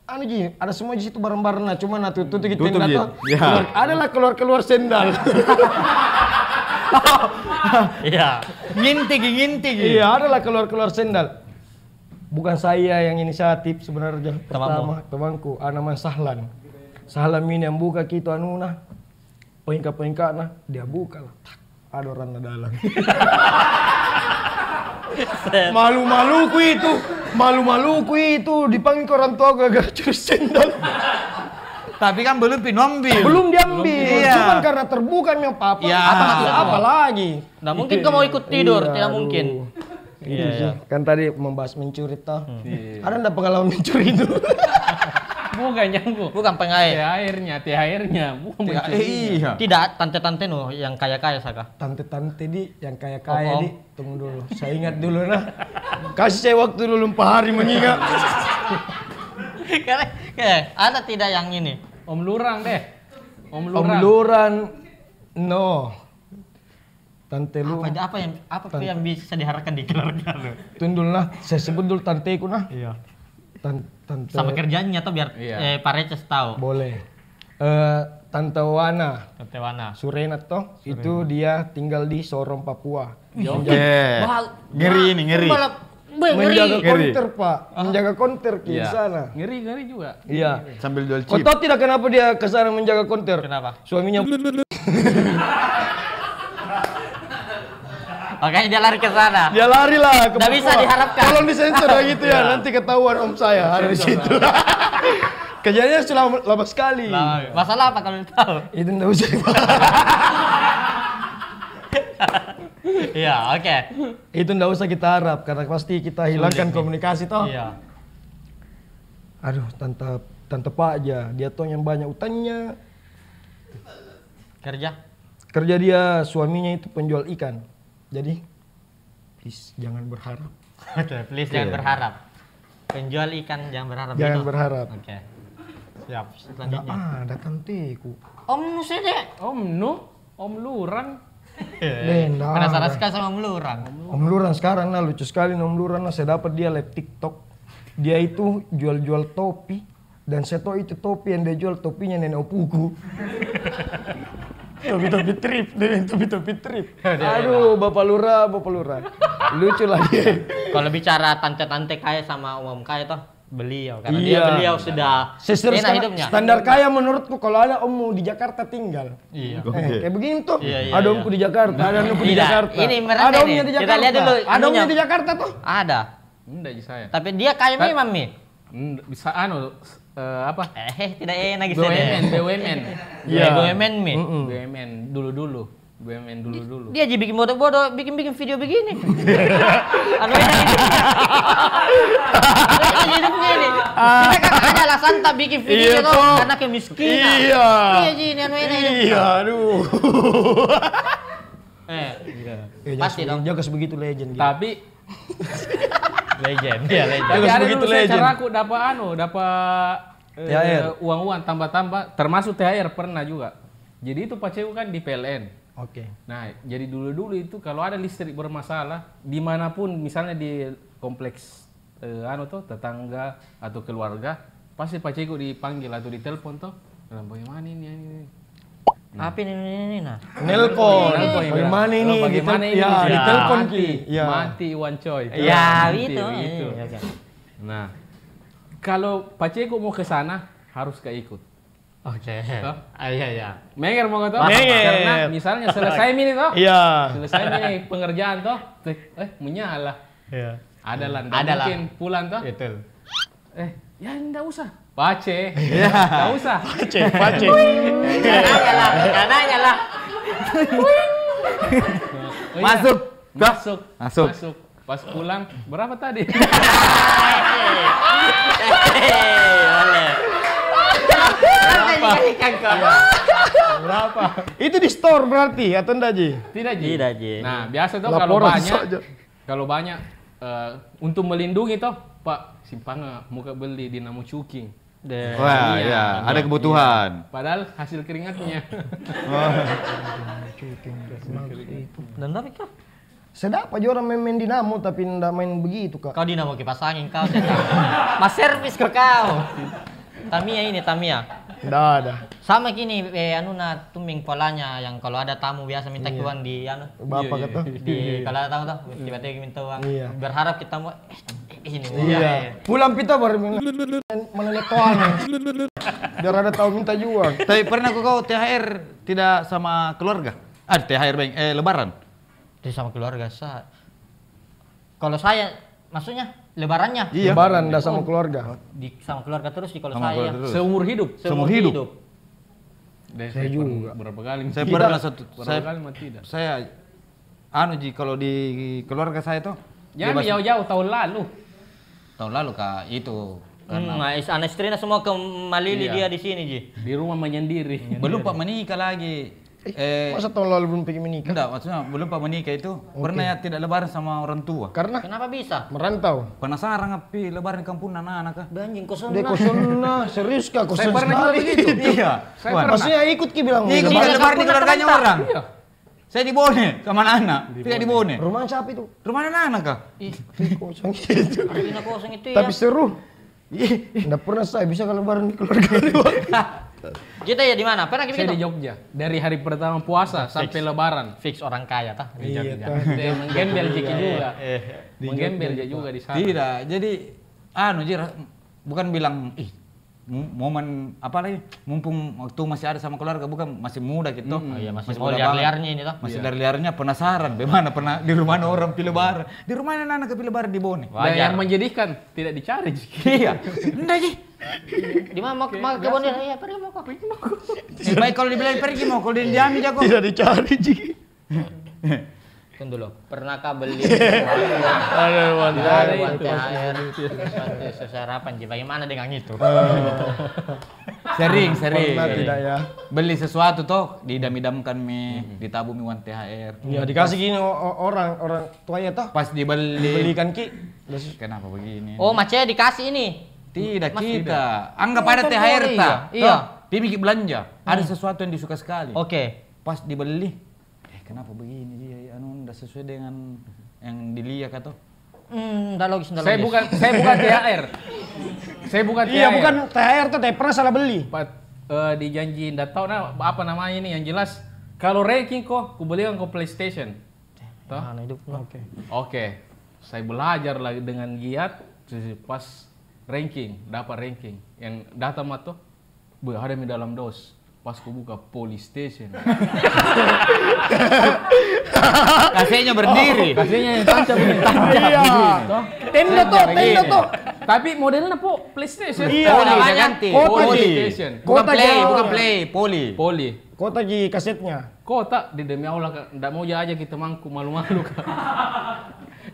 Speaker 2: anu Ji, ada semua di situ barang-barangnya, cuma tutup gitu
Speaker 1: Tutup,
Speaker 2: tenda
Speaker 1: Ji.
Speaker 2: tuh.
Speaker 1: Ya.
Speaker 2: Adalah keluar sendal.
Speaker 3: Iya.
Speaker 1: Ngintigi.
Speaker 2: Iya, adalah keluar sendal. Bukan saya yang inisiatif sebenarnya. Pertama, temanku, nama Sahlan. Sahlan ini yang buka gitu anu nah. Poingka nah, dia buka lah. Ada orang di dalam. Malu-maluku itu dipanggil ke orang tua gara-gara curi sendal.
Speaker 1: Tapi kan belum pinombil.
Speaker 2: Belum diambil,
Speaker 1: Iya.
Speaker 2: cuman karena terbuka memang apa-apa.
Speaker 1: Ya.
Speaker 2: Apa lagi?
Speaker 3: Nggak mungkin kau mau ikut tidur,
Speaker 2: Iya,
Speaker 3: tidak
Speaker 2: aduh.
Speaker 3: mungkin.
Speaker 2: Iya, sih. Kan tadi membahas mencuri toh. Ada enggak pengalaman mencuri itu?
Speaker 4: Bukan nyanggu.
Speaker 3: Bukan pengair.
Speaker 4: THR-nya. Bukan mencuri.
Speaker 1: Iya.
Speaker 3: Tidak, tante-tante no yang kaya-kaya Saka.
Speaker 2: Tante-tante di yang kaya-kaya
Speaker 3: Om-om.
Speaker 2: di, tunggu dulu. Saya ingat dulu nah. Kasih saya waktu dulu 4 hari mengingat.
Speaker 3: Karena ada tidak yang ini?
Speaker 4: Om Lurang deh. Om
Speaker 2: Om
Speaker 4: Lurang.
Speaker 2: Luran, no. Tante lu.
Speaker 3: Apa yang bisa diharapkan di keluarga lu?
Speaker 2: Tundul nah, saya sebut dulu tanteku nah.
Speaker 3: Iya.
Speaker 2: Tante.
Speaker 3: Sama kerjanya tuh biar Pak Reces tahu.
Speaker 2: Boleh. Tante Wana.
Speaker 3: Tante Wana.
Speaker 2: Surenat toh, itu dia tinggal di Sorong, Papua.
Speaker 1: Ngeri ini, ngeri.
Speaker 2: Menjaga konter, Pak. Menjaga konter di sana.
Speaker 4: Ngeri juga.
Speaker 2: Iya.
Speaker 1: Sambil jual
Speaker 2: Kau
Speaker 1: chip.
Speaker 2: tahu tidak kenapa dia ke sana menjaga konter?
Speaker 3: Kenapa?
Speaker 2: Suaminya
Speaker 3: Makanya dia lari ke sana.
Speaker 2: dia lari lah ke
Speaker 3: Nggak bisa
Speaker 2: Papua.
Speaker 3: diharapkan.
Speaker 2: Tolong disensor ya gitu ya, nanti ketahuan om saya ada di situ. Kejadiannya sudah lama sekali.
Speaker 3: Masalah apa kalau tahu?
Speaker 2: Itu enggak usah dibahas.
Speaker 3: Iya, oke.
Speaker 2: Itu enggak usah kita harap karena pasti kita hilangkan komunikasi toh.
Speaker 3: Iya.
Speaker 2: Aduh, tante Pak aja, dia tuh yang banyak utangnya. Kerja dia suaminya itu penjual ikan. Jadi please jangan berharap.
Speaker 3: Oke, please jangan berharap. Penjual ikan jangan berharap.
Speaker 2: Jangan
Speaker 3: gitu?
Speaker 2: berharap.
Speaker 3: Oke. Siap.
Speaker 2: Enggak
Speaker 3: Selanjutnya.
Speaker 2: ada tanteku.
Speaker 3: Om Nu sede.
Speaker 4: Om Lurang.
Speaker 2: Enggak.
Speaker 3: Penasaran sekali sama Om Lurang.
Speaker 2: Om Lurang sekarang nah lucu sekali Om Lurang nah, saya dapat dia live TikTok. Dia itu jual-jual topi dan saya tahu itu topi yang dia jual topinya nenek opuku. Topi trip, topi trip. Aduh, Bapak Lurah. Lucu lah dia.
Speaker 3: Kalau bicara tante-tante kaya sama om kaya toh beliau karena
Speaker 2: Iya.
Speaker 3: beliau sudah enak hidupnya.
Speaker 2: Standar kaya menurutku kalau ada ommu di Jakarta tinggal.
Speaker 3: Iya.
Speaker 2: Kayak begini tuh.
Speaker 3: Iya,
Speaker 2: Ada omku di Jakarta, ada omku di
Speaker 3: Tidak,
Speaker 2: Jakarta.
Speaker 3: ini mereka
Speaker 2: ada
Speaker 3: nih.
Speaker 2: omnya di
Speaker 3: Kita
Speaker 2: Jakarta.
Speaker 3: lihat dulu
Speaker 2: Ada omnya
Speaker 3: ininya.
Speaker 2: di Jakarta tuh.
Speaker 3: Ada.
Speaker 4: Enggak sih saya.
Speaker 3: Tapi dia kaya memang Mi.
Speaker 4: Bisa apa?
Speaker 3: Tidak enak gitu
Speaker 4: BUMN.
Speaker 3: Iya, BUMN Mi.
Speaker 4: BUMN dulu. BUMN dulu.
Speaker 3: Dia aja bikin bodoh-bodoh, bikin video begini. Anu enak hidupnya ini. Kita kan ada alasan tak bikin video
Speaker 2: Iya,
Speaker 3: tuh
Speaker 2: toh.
Speaker 3: karena kemiskinan.
Speaker 2: Iya.
Speaker 3: Iya Ji, ini anu enak ini.
Speaker 2: Iya, aduh.
Speaker 3: Pasti dong.
Speaker 2: Jaga sebegitu legend gitu.
Speaker 4: Tapi
Speaker 3: Legend. Iya, legend.
Speaker 4: tapi ada
Speaker 2: begitu
Speaker 4: dulu saya
Speaker 2: legend.
Speaker 4: cara aku dapat
Speaker 2: THR.
Speaker 4: uang tambah termasuk THR pernah juga. Jadi itu paceku kan di PLN.
Speaker 2: Oke.
Speaker 4: Nah, jadi dulu itu kalau ada listrik bermasalah dimanapun, misalnya di kompleks tetangga atau keluarga, pasti paceku dipanggil atau ditelepon toh. Dalam bagaimana ini?
Speaker 3: Apa ini nah?
Speaker 2: Nelpon.
Speaker 4: Nelpon, ya.
Speaker 2: Bagaimana ini?
Speaker 4: Bagaimana ini?
Speaker 2: Ya,
Speaker 4: Ya,
Speaker 2: ditelepon
Speaker 4: mati,
Speaker 2: Ki. Ya.
Speaker 4: mati Wan Coy.
Speaker 3: Ya,
Speaker 4: Mati,
Speaker 3: itu.
Speaker 4: begitu.
Speaker 3: Iya, oke.
Speaker 4: Nah, kalau paceku mau ke sana harus keikut.
Speaker 3: Oke.
Speaker 4: Toh?
Speaker 3: Iya.
Speaker 4: Menger mau toh?
Speaker 2: Menger.
Speaker 4: Karena misalnya selesai ini toh.
Speaker 2: Iya.
Speaker 4: Selesai ini pengerjaan toh. Menyala.
Speaker 2: Iya.
Speaker 4: Ada lah, nggak
Speaker 3: Ada lah.
Speaker 4: mungkin pulang toh.
Speaker 3: Betul.
Speaker 4: Ya enggak usah. Pace. Enggak usah.
Speaker 2: Pace.
Speaker 3: Kananya lah.
Speaker 4: Oh, iya.
Speaker 1: Masuk.
Speaker 4: Masuk. Pas pulang, berapa tadi?
Speaker 3: Boleh.
Speaker 4: Berapa?
Speaker 2: Itu di store berarti atau enggak, Ji?
Speaker 4: Tidak, Ji.
Speaker 3: Tidak, Ji.
Speaker 4: Nah, biasa tuh
Speaker 2: Laporan saja.
Speaker 4: kalau banyak untuk melindungi toh, Pak, simpang muka beli dinamo cuking.
Speaker 1: Wah,
Speaker 4: Iya,
Speaker 1: ya, ada kebutuhan.
Speaker 4: Padahal hasil keringatnya.
Speaker 3: Dan tapi kau
Speaker 2: Sedap aja orang main dinamo tapi enggak main begitu, Kak.
Speaker 3: kau dinamo kipas angin kau sedang. Mas servis ke kau. Tamia.
Speaker 2: Enggak ada.
Speaker 3: Sama gini tuming polanya yang kalau ada tamu biasa minta uang di
Speaker 2: Bapak kata.
Speaker 3: di kalau ada tamu tuh tiba-tiba minta uang.
Speaker 2: Iya.
Speaker 3: Berharap kita mau ini
Speaker 2: Iya. Pulang pita baru meneletoan. Biar ada tahu minta jual.
Speaker 1: Tapi pernah kau THR tidak sama keluarga? THR Lebaran.
Speaker 3: Itu sama keluarga kalau saya maksudnya lebarannya
Speaker 1: Iya.
Speaker 2: Lebaran enggak sama keluarga.
Speaker 3: sama keluarga terus kalau
Speaker 1: Sama
Speaker 3: saya
Speaker 1: keluarga terus.
Speaker 4: Seumur hidup.
Speaker 1: Seumur hidup.
Speaker 2: Saya juga.
Speaker 4: Berapa kali?
Speaker 1: Saya pernah
Speaker 4: Berapa kali mah tidak.
Speaker 1: saya Ji kalau di keluarga saya tuh
Speaker 4: Jangan jauh-jauh tahun lalu.
Speaker 1: tahun lalu Kak itu
Speaker 3: anak istrinya semua ke Malili
Speaker 4: Iya.
Speaker 3: dia di sini Ji.
Speaker 4: Di rumah menyendiri.
Speaker 1: belum Pak menikah lagi.
Speaker 2: Masa tahun lalu belum pengen menikah?
Speaker 1: Enggak, maksudnya belum Pak menikah itu pernah ya tidak lebaran sama orang tua.
Speaker 2: Karena
Speaker 3: Kenapa bisa?
Speaker 2: merantau.
Speaker 1: Penasaran ngapi lebaran di kampung anak-anak Kak.
Speaker 3: Banjing kosong.
Speaker 2: Dia kosong serius Kak, kosong
Speaker 4: pernah juga
Speaker 2: sekali.
Speaker 4: begitu.
Speaker 1: Iya.
Speaker 2: Maksudnya ikut Ki bilang
Speaker 1: Ini
Speaker 2: lebaran.
Speaker 1: lebaran di keluarganya orang.
Speaker 4: Iya.
Speaker 1: Saya di Bone sama anak. Tidak di Bone.
Speaker 2: Rumah siapa itu?
Speaker 1: Rumah anak kah?
Speaker 2: Kosong itu.
Speaker 3: Artinya kosong itu ya.
Speaker 2: Tapi seru. Nggak pernah saya bisa kalau bareng di keluarga.
Speaker 3: Kita ya di mana? Pernah
Speaker 4: Saya
Speaker 3: kita
Speaker 4: di Jogja. Dari hari pertama puasa sampai lebaran.
Speaker 3: fix orang kaya tah di
Speaker 2: Iya,
Speaker 3: Jogja.
Speaker 2: tah.
Speaker 4: Dia menggembel Jeki juga. Menggembel Jeki juga di sana.
Speaker 1: Tidak. Jadi bukan bilang momen apa lagi, mumpung waktu masih ada sama keluarga, bukan masih muda gitu.
Speaker 3: Iya, masih
Speaker 1: muda
Speaker 3: liar-liarnya ini toh.
Speaker 1: Masih liar-liarnya penasaran bagaimana pernah di rumah orang pilih bar. Di rumah anak pilih bar di Bone.
Speaker 4: Dan yang menjadikan tidak dicari Jeki.
Speaker 1: Iya. Enggak Ji.
Speaker 3: Di mana mau ke Bone? Iya, pergi mau kok.
Speaker 1: Baik kalau dibilang pergi mau, kalau diambil jago.
Speaker 2: Tidak dicari Ji.
Speaker 3: Tunggu dulu. Pernahkah beli
Speaker 2: Aduh,
Speaker 3: ada uang THR sesarapan Ji? Bagaimana dengan itu?
Speaker 1: Sering.
Speaker 2: Pernah tidak ya?
Speaker 1: Beli sesuatu toh, didam-idamkan ditabung uang THR.
Speaker 2: Ya dikasih gini orang tuanya toh.
Speaker 1: Pas dibeli.
Speaker 2: Dibelikan Ki.
Speaker 1: Kenapa begini?
Speaker 3: Oh, macetnya dikasih ini.
Speaker 1: Tidak kita. Anggap ada
Speaker 3: Nonton
Speaker 1: THR
Speaker 3: Korea.
Speaker 1: tak?
Speaker 3: Iya.
Speaker 1: Dia bikin belanja. Ada sesuatu yang disuka sekali.
Speaker 3: Oke.
Speaker 1: Pas dibeli. Kenapa begini dia? Nggak sesuai dengan yang dilihat atau?
Speaker 3: Enggak logis, enggak
Speaker 4: Saya
Speaker 3: logis.
Speaker 4: bukan THR. Saya bukan THR.
Speaker 2: Iya bukan THR tuh, tapi pernah salah beli.
Speaker 4: Di janji enggak tahu apa namanya ini yang jelas kalau ranking kok belikan ke PlayStation. Toh?
Speaker 3: Mana hidup lo?
Speaker 4: Oke. Saya belajar lagi dengan giat pas dapat ranking. Yang data mah tuh ada di dalam dos. Pas ku buka PlayStation.
Speaker 1: Kasihnya berdiri.
Speaker 4: Kasihnya yang tancap begini.
Speaker 2: Iya. Tenda tuh.
Speaker 4: Tapi modelnya po PlayStation.
Speaker 2: Iya.
Speaker 1: Poli,
Speaker 3: namanya
Speaker 1: dia ganti.
Speaker 2: Kota, Ji.
Speaker 4: PlayStation.
Speaker 1: Bukan
Speaker 2: Kota,
Speaker 1: play,
Speaker 2: Ji.
Speaker 1: bukan play, poli.
Speaker 4: Poli.
Speaker 2: Kota Ji kasetnya.
Speaker 4: Kota di demi Allah ndak mau aja kita mangku malu-malu kan.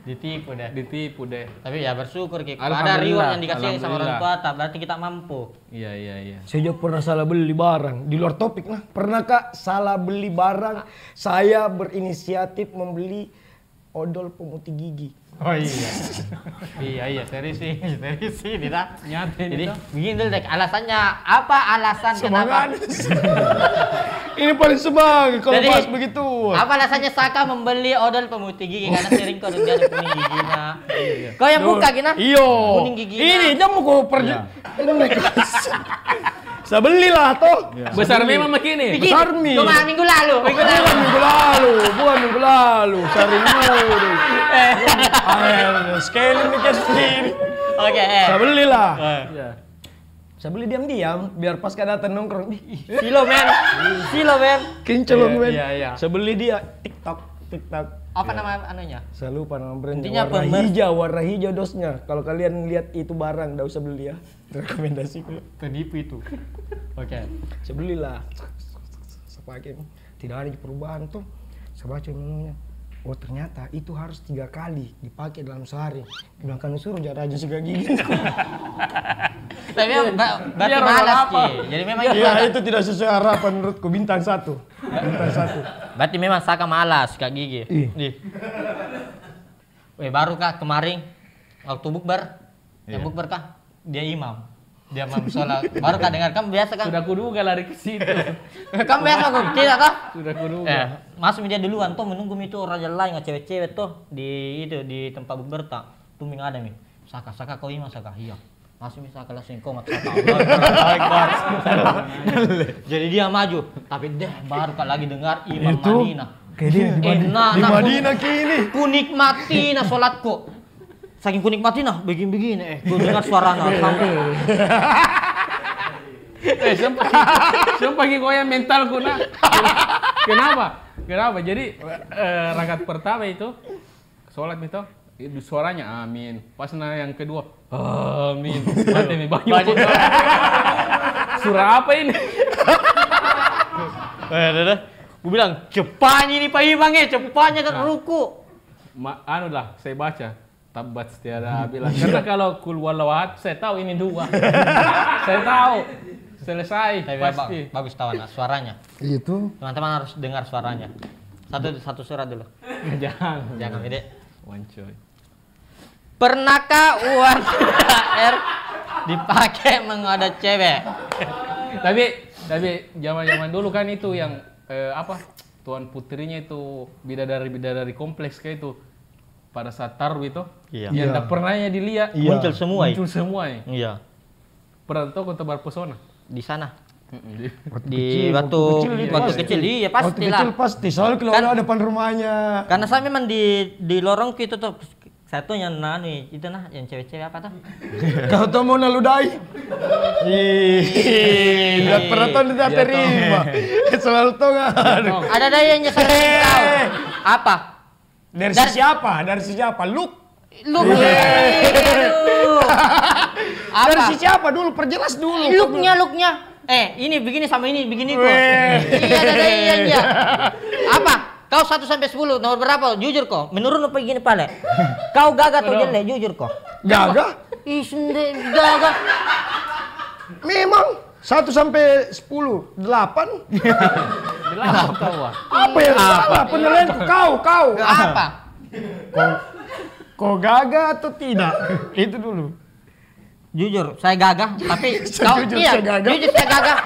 Speaker 3: Ditipu deh.
Speaker 4: deh.
Speaker 3: Tapi ya bersyukur Ki. Ada
Speaker 4: Alhamdulillah,
Speaker 3: reward yang dikasih sama orang
Speaker 4: alhamdulillah.
Speaker 3: tua, berarti kita mampu.
Speaker 4: Iya.
Speaker 2: Saya juga pernah salah beli barang. Di luar topik nah. Pernahkah salah beli barang? Saya berinisiatif membeli odol pemutih gigi.
Speaker 3: Oh iya. iya serius sih tidak.
Speaker 4: Nyata
Speaker 3: Jadi
Speaker 4: ini tuh.
Speaker 3: begini dulu deh, alasannya apa kenapa?
Speaker 2: Ini paling semangat kalau
Speaker 3: Jadi,
Speaker 2: bahas begitu.
Speaker 3: Apa alasannya Saka membeli odol pemutih gigi karena sering kau dia ada kuning giginya. Kau yang buka gina?
Speaker 2: Iyo.
Speaker 3: Kuning giginya.
Speaker 2: Ini dia mau kau Saya belilah toh.
Speaker 4: Besar memang begini.
Speaker 3: Begini.
Speaker 2: Besar Mi.
Speaker 3: Cuma minggu lalu.
Speaker 2: Bukan minggu lalu. Sering dulu. Sekali nih sendiri.
Speaker 3: Oke.
Speaker 2: Saya belilah.
Speaker 4: Iya.
Speaker 2: Saya beli diam-diam biar pas datang nongkrong.
Speaker 3: Silo men.
Speaker 2: Kincelong men.
Speaker 4: Iya.
Speaker 2: Saya beli dia TikTok.
Speaker 3: Apa nama anunya?
Speaker 2: Saya lupa nama brandnya.
Speaker 3: Intinya
Speaker 2: Warna hijau dosnya. Kalau kalian lihat itu barang, nggak usah beli ya. Rekomendasiku.
Speaker 3: Penipu itu. Oke.
Speaker 2: Saya belilah. Saya pakai. Tidak ada perubahan tuh. Saya baca menunya. Oh ternyata itu harus 3 kali dipakai dalam sehari. Bilang kan suruh jangan rajin sikat gigi.
Speaker 3: Tapi berarti
Speaker 4: Biar
Speaker 3: malas
Speaker 4: apa?
Speaker 3: Ki. Jadi memang
Speaker 2: Ya itu tidak sesuai harapan menurutku. Bintang 1.
Speaker 3: Berarti memang Saka malas sikat gigi.
Speaker 2: Ih.
Speaker 3: Baru kah kemarin waktu bukber? Yang bukber kah? Dia imam. Dia imam sholat. Baru kah dengar? Kamu biasa kan?
Speaker 4: Sudah kuduga lari ke situ.
Speaker 3: Kamu biasa kok tidak toh?
Speaker 4: Sudah kuduga.
Speaker 3: Masuk dia duluan toh menunggu itu raja lain nggak cewek-cewek toh di tempat bukber tak. Tuming ada mi. Saka kau imam Saka. Iya. Masuk Saka langsung komat Saka. Jadi dia maju. Tapi baru kah lagi dengar imam Madinah.
Speaker 2: Kayak dia di Madinah kini.
Speaker 3: Kunikmati nah sholatku. Saking kunikmati nah begini-begini gue dengar suaranya.
Speaker 4: Sumpah goyang mentalku nak. Kenapa? Jadi rakaat pertama itu sholat itu suaranya amin. Pas yang kedua amin. Mati nih banyak. Surah apa ini?
Speaker 3: Gue bilang cepatnya nih Pak Imam cepatnya kan ruku.
Speaker 4: Anu lah saya baca. Tabat tiada bilang karena kalau kul walawat saya tahu ini 2. Saya tahu selesai
Speaker 3: Tapi
Speaker 4: pasti.
Speaker 3: bagus tahu nah suaranya.
Speaker 2: Itu.
Speaker 3: Teman-teman harus dengar suaranya. Satu surat dulu. Jangan gede.
Speaker 4: Wancoy.
Speaker 3: Pernahkah uang THR dipakai mengoda cewek?
Speaker 4: Tapi zaman dulu kan itu yang tuan putrinya itu bidadari kompleks kayak itu pada saat taruh itu.
Speaker 3: Iya.
Speaker 4: Yang tidak pernahnya dilihat.
Speaker 2: Iya.
Speaker 3: Muncul semua.
Speaker 4: Muncul semua ya.
Speaker 3: Iya.
Speaker 4: Pernah tahu kota Barpesona?
Speaker 3: Di sana.
Speaker 2: Waktu
Speaker 3: Di
Speaker 2: kecil,
Speaker 3: waktu kecil iya
Speaker 2: Waktu
Speaker 3: pastilah.
Speaker 2: kecil pasti, selalu keluar depan rumahnya.
Speaker 3: Karena saya memang di lorong itu tuh satu yang itu yang cewek-cewek apa tuh?
Speaker 2: Kau tuh mau naludai? Tidak pernah tuh tidak terima. Selalu tuh nggak.
Speaker 3: Ada yang nyeselin kau. Apa?
Speaker 2: Dari siapa? Dari siapa? Look.
Speaker 3: Look.
Speaker 2: Dari siapa dulu? Perjelas dulu.
Speaker 3: Looknya. Ini begini sama ini begini kok. Iya ada iya. Apa? Kau 1 sampai 10 nomor berapa? Jujur kok. Menurun apa gini pale? Kau gagah atau jelek? Jujur kok.
Speaker 2: Gagah?
Speaker 3: Ih, gagah.
Speaker 2: Memang 1 sampai 10, 8.
Speaker 4: Bilang tahu ah.
Speaker 2: Apa yang salah penilaian kau?
Speaker 3: Apa?
Speaker 2: Kau gagah atau tidak? Itu dulu.
Speaker 3: Jujur, saya gagah, tapi kau
Speaker 2: Jujur,
Speaker 3: iya,
Speaker 2: saya gagah.
Speaker 3: jujur saya gagah.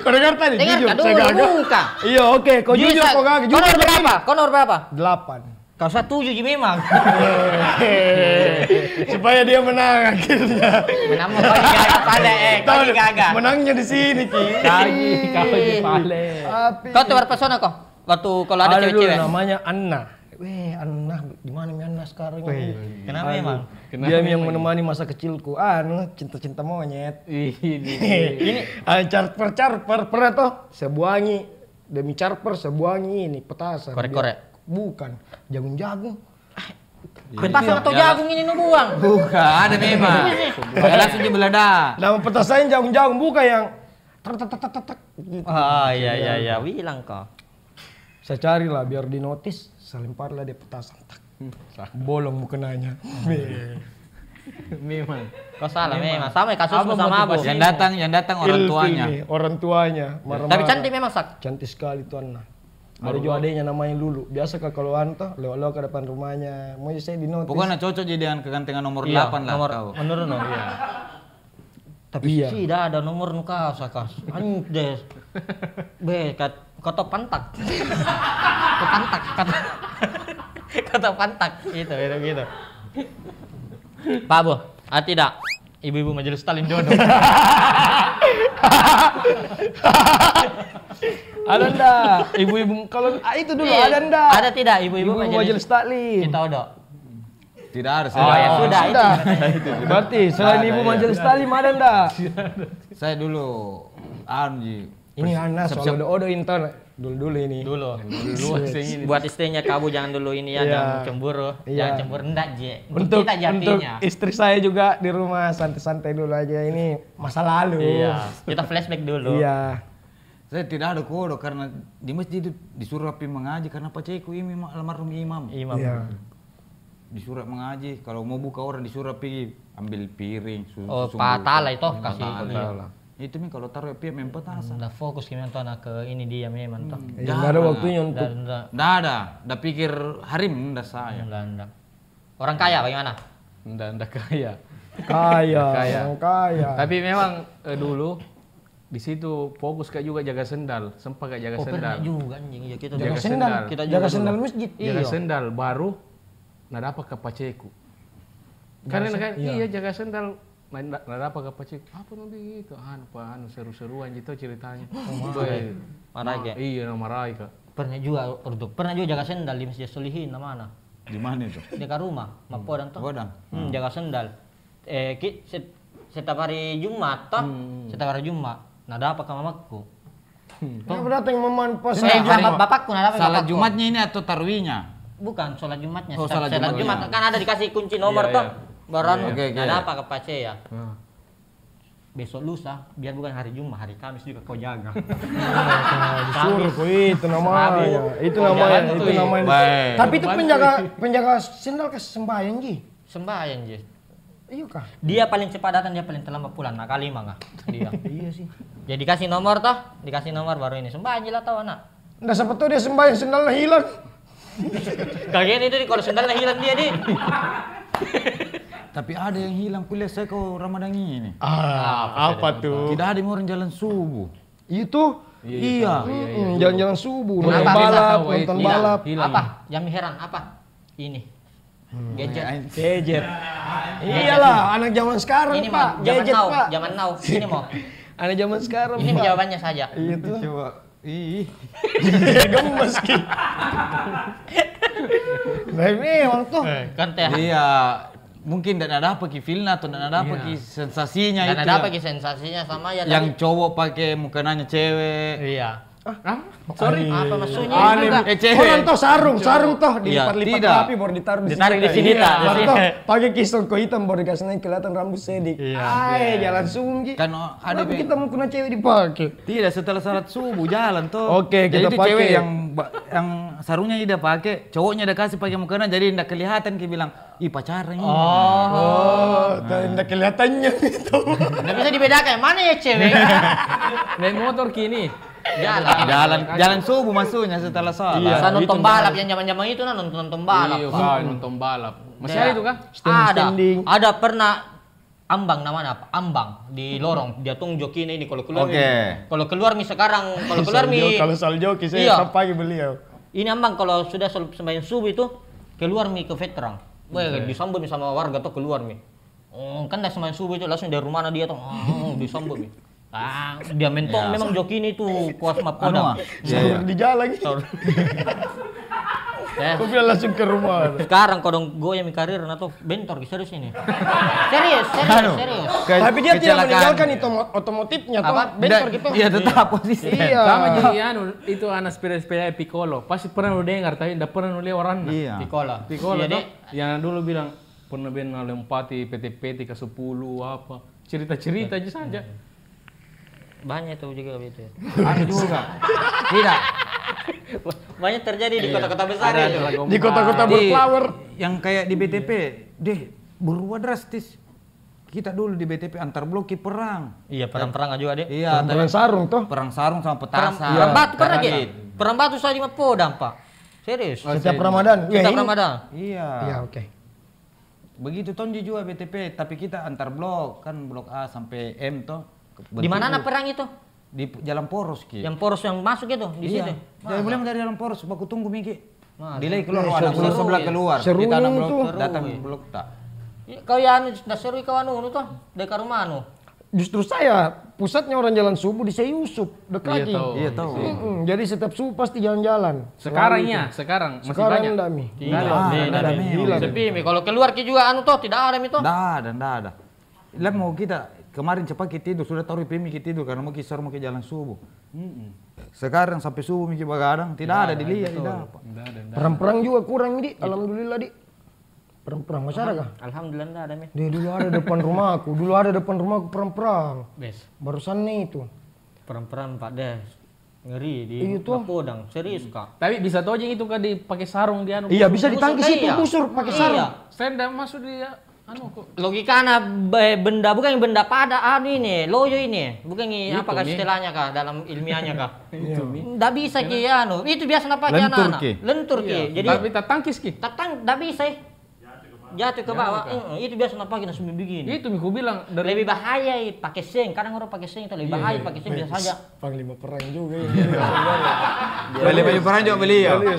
Speaker 2: Kau dengar tadi?
Speaker 3: Dengar
Speaker 2: Jujur,
Speaker 3: kan
Speaker 2: saya
Speaker 3: dulu
Speaker 2: gagah.
Speaker 3: buka.
Speaker 2: Iya, oke. Kau jujur, kau gagah.
Speaker 3: Kau nomor berapa? Kau nomor berapa?
Speaker 2: 8.
Speaker 3: Kau 7 memang.
Speaker 2: Supaya dia menang akhirnya.
Speaker 3: Menang kau gagah pada kau gagah.
Speaker 2: Menangnya di sini, Ki.
Speaker 4: Kau di pale.
Speaker 3: Kau tuh berpesona kok. Waktu kalau ada
Speaker 2: Ada dulu
Speaker 3: cewek-cewek.
Speaker 2: namanya Anna. Anna, di mana mi Anna sekarang?
Speaker 3: Kenapa emang?
Speaker 2: Dia yang menemani masa kecilku. Cinta-cinta monyet.
Speaker 4: Ini
Speaker 2: Carper pernah toh sebuangi demi carper sebuangi ini petasan.
Speaker 3: Korek-korek.
Speaker 2: Bukan, jagung-jagung.
Speaker 3: Petasan atau jagung ini nu buang?
Speaker 1: Bukan, ada memang. Langsung dibeledak.
Speaker 2: Nama petasan jagung-jagung bukan yang tak.
Speaker 3: Ah iya bilang kok.
Speaker 2: Saya carilah biar di notis, saya lemparlah dia petasan. Bolong mukenanya.
Speaker 4: memang.
Speaker 3: Kau salah memang. Sama kasusmu
Speaker 4: Apa
Speaker 3: sama Abu.
Speaker 4: motivasi?
Speaker 1: Yang datang orang tuanya.
Speaker 2: Orang tuanya. Marah-marah.
Speaker 3: Tapi cantik memang sak.
Speaker 2: Cantik sekali tuh Anna. Ada juga adanya namanya Lulu. Biasa kalau Anto lewat-lewat ke depan rumahnya. Mau saya di notis.
Speaker 1: Pokoknya cocok jadi dengan kegantengan nomor
Speaker 3: Iya,
Speaker 1: 8 lah
Speaker 3: nomor
Speaker 1: kau.
Speaker 3: menurun no. Iya. Tapi tidak ada nomor nu kau sakas. Anjir. Kotok pantak. Kotok pantak. Gitu. Pak Bu, tidak. Ibu-ibu majelis Stalin jodoh.
Speaker 2: Ada ndak? Ibu-ibu kalau itu dulu
Speaker 3: Iya,
Speaker 2: ada ndak?
Speaker 3: Ada tidak ibu-ibu
Speaker 2: Majelis taklim.
Speaker 3: Kita udah.
Speaker 1: Tidak ada.
Speaker 3: Oh ya sudah.
Speaker 2: Sudah. Berarti selain ibu majelis taklim ada ndak?
Speaker 1: Saya dulu Ji.
Speaker 2: Ini Ana soal odo internet. Dulu ini.
Speaker 3: Dulu.
Speaker 4: Ini.
Speaker 3: Buat istrinya kamu jangan dulu ini ya,
Speaker 2: Iya.
Speaker 3: jangan cemburu.
Speaker 2: Iya.
Speaker 3: Jangan cemburu enggak, Je.
Speaker 2: Untuk
Speaker 3: Kita jatinya.
Speaker 2: istri saya juga di rumah santai-santai dulu aja ini masa lalu.
Speaker 3: Iya. Kita flashback dulu.
Speaker 2: Iya.
Speaker 1: Saya tidak ada kodo karena di masjid disuruh api mengaji karena paceku ini almarhum imam.
Speaker 3: Imam.
Speaker 2: Iya.
Speaker 1: Disuruh mengaji, kalau mau buka orang disuruh pergi ambil piring,
Speaker 3: Oh,
Speaker 1: sumbu.
Speaker 3: patala itu kasih.
Speaker 1: Patala. Itu nih kalau taruh api mempetasan.
Speaker 3: Udah fokus gimana tuh anak ke ini dia memang tuh.
Speaker 2: Ya, nggak ada waktunya untuk
Speaker 3: Enggak.
Speaker 1: Nggak ada, udah pikir harim ndak saya.
Speaker 3: Enggak. Orang kaya bagaimana?
Speaker 4: Ndak kaya.
Speaker 2: kaya.
Speaker 4: Tapi memang dulu di situ fokus kayak juga jaga sendal, sempat kayak jaga
Speaker 3: Oh, pernah
Speaker 4: sendal.
Speaker 3: juga anjing. Ya kita
Speaker 2: jaga
Speaker 4: Jaga
Speaker 2: sendal.
Speaker 4: sendal.
Speaker 3: Kita juga
Speaker 2: Jaga
Speaker 3: dulu.
Speaker 2: sendal masjid.
Speaker 4: Jaga sendal baru nggak dapat ke paceku. Karena kan iya jaga sendal nggak dapat ke paceku. Apa nanti gitu? Anu seru-seruan gitu ceritanya.
Speaker 3: Marah ya.
Speaker 4: Iya marah Kak.
Speaker 3: Pernah juga jaga sendal di Masjid Solihin mana?
Speaker 1: Di mana itu?
Speaker 3: Dekat rumah, Mapodang tuh.
Speaker 1: Godang.
Speaker 3: Jaga sendal. Setiap hari Jumat toh, setiap hari Jumat. Nada apa ke mamaku?
Speaker 2: Kenapa datang memanfaat
Speaker 3: Bapakku nada apa?
Speaker 1: Salat
Speaker 3: bapakku.
Speaker 1: Jumatnya ini atau tarwihnya?
Speaker 3: Bukan, sholat Jumatnya.
Speaker 1: Oh,
Speaker 3: Setiap
Speaker 1: sholat
Speaker 3: sholat Jumat
Speaker 1: Jumatnya.
Speaker 3: kan ada dikasih kunci nomor
Speaker 4: Iya,
Speaker 3: toh.
Speaker 4: iya.
Speaker 3: Baran.
Speaker 1: Oke, oke.
Speaker 3: Nada apa ke Pace ya? Besok lusa, biar bukan hari Jumat, hari Kamis juga kau jaga.
Speaker 2: disuruh kok itu namanya. Itu namanya, itu namanya.
Speaker 1: Baik.
Speaker 2: Tapi itu penjaga sendal ke sembahyang Ji.
Speaker 3: Sembahyang je.
Speaker 2: Iya kah?
Speaker 3: Dia paling cepat datang, dia paling terlambat pulang. Nah, kali mah dia.
Speaker 2: Iya sih.
Speaker 3: Jadi dikasih nomor toh, dikasih nomor baru ini. Sembahyang je lah tahu anak.
Speaker 2: Nggak siapa tahu dia sembahyang sendalnya hilang.
Speaker 3: Kalian itu kalau sendalnya hilang dia di.
Speaker 1: Tapi ada yang hilang kuliah saya kau Ramadan ini.
Speaker 2: Apa tuh?
Speaker 1: Tidak ada yang orang jalan subuh.
Speaker 2: Itu
Speaker 1: Iya.
Speaker 2: Jalan-jalan subuh,
Speaker 3: Kenapa?
Speaker 2: nonton balap,
Speaker 4: Hilang.
Speaker 2: nonton balap.
Speaker 4: Hilang.
Speaker 3: Apa? Yang heran apa? Ini. Gadget.
Speaker 2: Gadget. Iyalah, anak zaman sekarang,
Speaker 3: Ini
Speaker 2: Pak.
Speaker 3: mah zaman
Speaker 2: Gadget,
Speaker 3: now,
Speaker 2: Pak.
Speaker 3: zaman now. Ini mau.
Speaker 2: Anak zaman sekarang,
Speaker 3: Ini
Speaker 2: Pak.
Speaker 3: jawabannya saja.
Speaker 2: Itu.
Speaker 1: Coba. Ih.
Speaker 2: Gemes, Ki. Nah, memang tuh.
Speaker 3: Kan teh.
Speaker 1: Iya. Mungkin tidak ada apa ki feelnya atau tidak ada apa ki sensasinya
Speaker 3: Dan
Speaker 1: itu.
Speaker 3: ada apa ki sensasinya sama ya
Speaker 1: Yang cowok pakai mukenanya cewek.
Speaker 3: Iya.
Speaker 2: Sorry.
Speaker 3: Apa maksudnya
Speaker 2: Aneh.
Speaker 3: juga?
Speaker 1: Cewek.
Speaker 2: Koran toh sarung toh dilipat-lipat
Speaker 1: tidak.
Speaker 2: rapi baru ditaruh di
Speaker 3: Ditaruh
Speaker 2: sini.
Speaker 3: di sini,
Speaker 2: Iya,
Speaker 3: tak? Di
Speaker 2: baru
Speaker 3: sini.
Speaker 2: toh pakai kisongko hitam baru dikasih naik kelihatan rambut sedik. Ay, jalan sumgi.
Speaker 1: Kan ada
Speaker 2: Kenapa kita mau kena cewek dipakai?
Speaker 1: Tidak, setelah salat subuh jalan tuh.
Speaker 2: Oke,
Speaker 1: jadi
Speaker 2: kita
Speaker 1: itu cewek
Speaker 2: pakai.
Speaker 1: yang sarungnya tidak pakai, cowoknya udah kasih pakai mukena jadi tidak kelihatan ki bilang, "Ih, pacaran ini."
Speaker 2: Oh, tidak kelihatannya itu.
Speaker 3: Nggak bisa dibedakan mana ya cewek.
Speaker 4: Naik motor kini.
Speaker 1: Jalan subuh maksudnya setelah salat.
Speaker 2: Iya.
Speaker 3: Saya nonton balap yang zaman-zaman itu nonton balap.
Speaker 4: Iya,
Speaker 3: Pak.
Speaker 4: Pak, nonton balap. Masih
Speaker 3: Iya.
Speaker 4: ada itu kah?
Speaker 2: Standing.
Speaker 3: Ada pernah ambang namanya apa? Ambang di lorong. Dia tunjuk ini kalau keluar.
Speaker 1: Oke.
Speaker 3: Kalau keluar mi sekarang, kalau keluar mi
Speaker 2: Kalau saljoki saya
Speaker 3: Iya.
Speaker 2: tetap pagi beliau.
Speaker 3: ini ambang kalau sudah sembahyang subuh itu keluar mi ke veteran. Wah, disambut mi sama warga tuh keluar mi. Kan dah sembahyang subuh itu langsung dari rumah dia tuh disambut mi. Dia mentong memang joki ini tuh kuas mapodam.
Speaker 2: Sahur di jalan.
Speaker 3: Ya.
Speaker 2: Kau bilang langsung ke rumah.
Speaker 3: Sekarang kalau goyang mi karir atau bentor serius ini. Serius.
Speaker 2: Tapi dia tidak meninggalkan itu otomotifnya toh.
Speaker 3: Apa?
Speaker 2: Bentor gitu.
Speaker 1: Iya, tetap posisi.
Speaker 2: Iya.
Speaker 4: Sama jadi anu itu anak sepeda-sepeda Piccolo. Pasti pernah lu dengar tapi enggak pernah lu lihat orangnya.
Speaker 1: Iya.
Speaker 3: Pikola.
Speaker 4: Piccolo
Speaker 3: Iya,
Speaker 4: tuh
Speaker 3: Dek.
Speaker 4: yang dulu bilang pernah ben lempati PT-PT ke 10 apa. Cerita-cerita aja saja.
Speaker 3: Banyak itu juga gitu.
Speaker 1: Ada juga. Tidak.
Speaker 3: Banyak terjadi di kota-kota besar itu.
Speaker 2: Di kota-kota berflower.
Speaker 1: Yang kayak di BTP, deh berubah drastis. Kita dulu di BTP antar blok ki perang.
Speaker 3: Iya, perang-perang juga, Dek.
Speaker 1: Iya,
Speaker 2: Perang sarung toh.
Speaker 1: perang sarung sama petasan.
Speaker 3: Perang batu pernah
Speaker 1: Kayak
Speaker 3: gitu. Perang batu saya di Mapodam, Pak. Serius.
Speaker 2: Setiap Ramadan. Ya,
Speaker 3: Setiap
Speaker 2: ini-
Speaker 3: Ramadan.
Speaker 1: Iya.
Speaker 2: Iya, oke.
Speaker 1: Begitu Tonji juga BTP, tapi kita antar blok, kan blok A sampai M toh.
Speaker 3: Di mana anak perang itu?
Speaker 1: Di Jalan Poros ki.
Speaker 3: Yang poros yang masuk itu di
Speaker 1: Iya.
Speaker 3: situ.
Speaker 1: Jadi mulai dari Jalan Poros, baku tunggu Miki.
Speaker 3: Masa?
Speaker 1: Delay keluar,
Speaker 2: Eh,
Speaker 1: ada
Speaker 2: seru.
Speaker 1: blok sebelah keluar.
Speaker 2: Seru
Speaker 1: Kita anak
Speaker 2: itu.
Speaker 1: blok datang blok tak.
Speaker 3: Kau ya anu dah seru kau anu tuh, dekat rumah anu.
Speaker 2: Justru saya pusatnya orang jalan subuh di Syekh Yusuf dekat.
Speaker 4: Iya tahu.
Speaker 1: Iya tahu.
Speaker 2: Jadi setiap subuh pasti jalan-jalan.
Speaker 4: Sekarang ya, sekarang masih
Speaker 2: Sekarang
Speaker 4: banyak.
Speaker 2: enggak mi.
Speaker 1: Ada memang.
Speaker 3: Sepi mi. Kalau keluar ki juga anu tuh tidak ada mi tuh.
Speaker 1: Nggak ada. Lah mau kita kemarin cepat kita tidur, sudah taruh pemi kita tidur karena mau kisar mau ke jalan subuh. Sekarang sampai subuh Miki begadang, tidak ada dilihat, tidak apa.
Speaker 2: Perang-perang juga kurang di. Alhamdulillah di. Perang-perang masih ada kah?
Speaker 3: Alhamdulillah enggak ada mi.
Speaker 2: Dia dulu ada depan rumahku. Dulu ada depan rumahku perang-perang.
Speaker 3: Bes.
Speaker 2: Barusan nih itu.
Speaker 3: Perang-perang Pak Des. Ngeri di
Speaker 2: Itu.
Speaker 3: Mapodam. Serius, Kak.
Speaker 4: Tapi bisa tahu aja itu kan dipakai sarung dia anu.
Speaker 2: Iya bisa
Speaker 3: busur,
Speaker 2: ditangkis itu
Speaker 3: iya.
Speaker 2: busur pakai sarung.
Speaker 3: Iya.
Speaker 4: Saya enggak masuk dia anu kok.
Speaker 3: Logikanya benda bukan yang benda pada anu ini, loyo ini. Bukan ini
Speaker 4: Itu,
Speaker 3: apakah
Speaker 4: Mi.
Speaker 3: istilahnya kah dalam ilmiahnya kah?
Speaker 4: Itu Mi.
Speaker 3: Nggak bisa ki anu. Itu biasa apa ki
Speaker 1: Lentur,
Speaker 3: anak-anak.
Speaker 1: Ki.
Speaker 3: Lentur ki. Jadi
Speaker 4: Tapi tak tangkis ki.
Speaker 3: tatang nggak bisa. Jatuh ke bawah. Itu biasa apa kita langsung begini.
Speaker 4: Itu Mi ku bilang dari
Speaker 3: Lebih bahaya pakai seng. Kadang orang pakai seng itu lebih bahaya pakai seng biasa saja.
Speaker 2: Panglima perang juga ya.
Speaker 1: Beli perang juga beli ya. Beli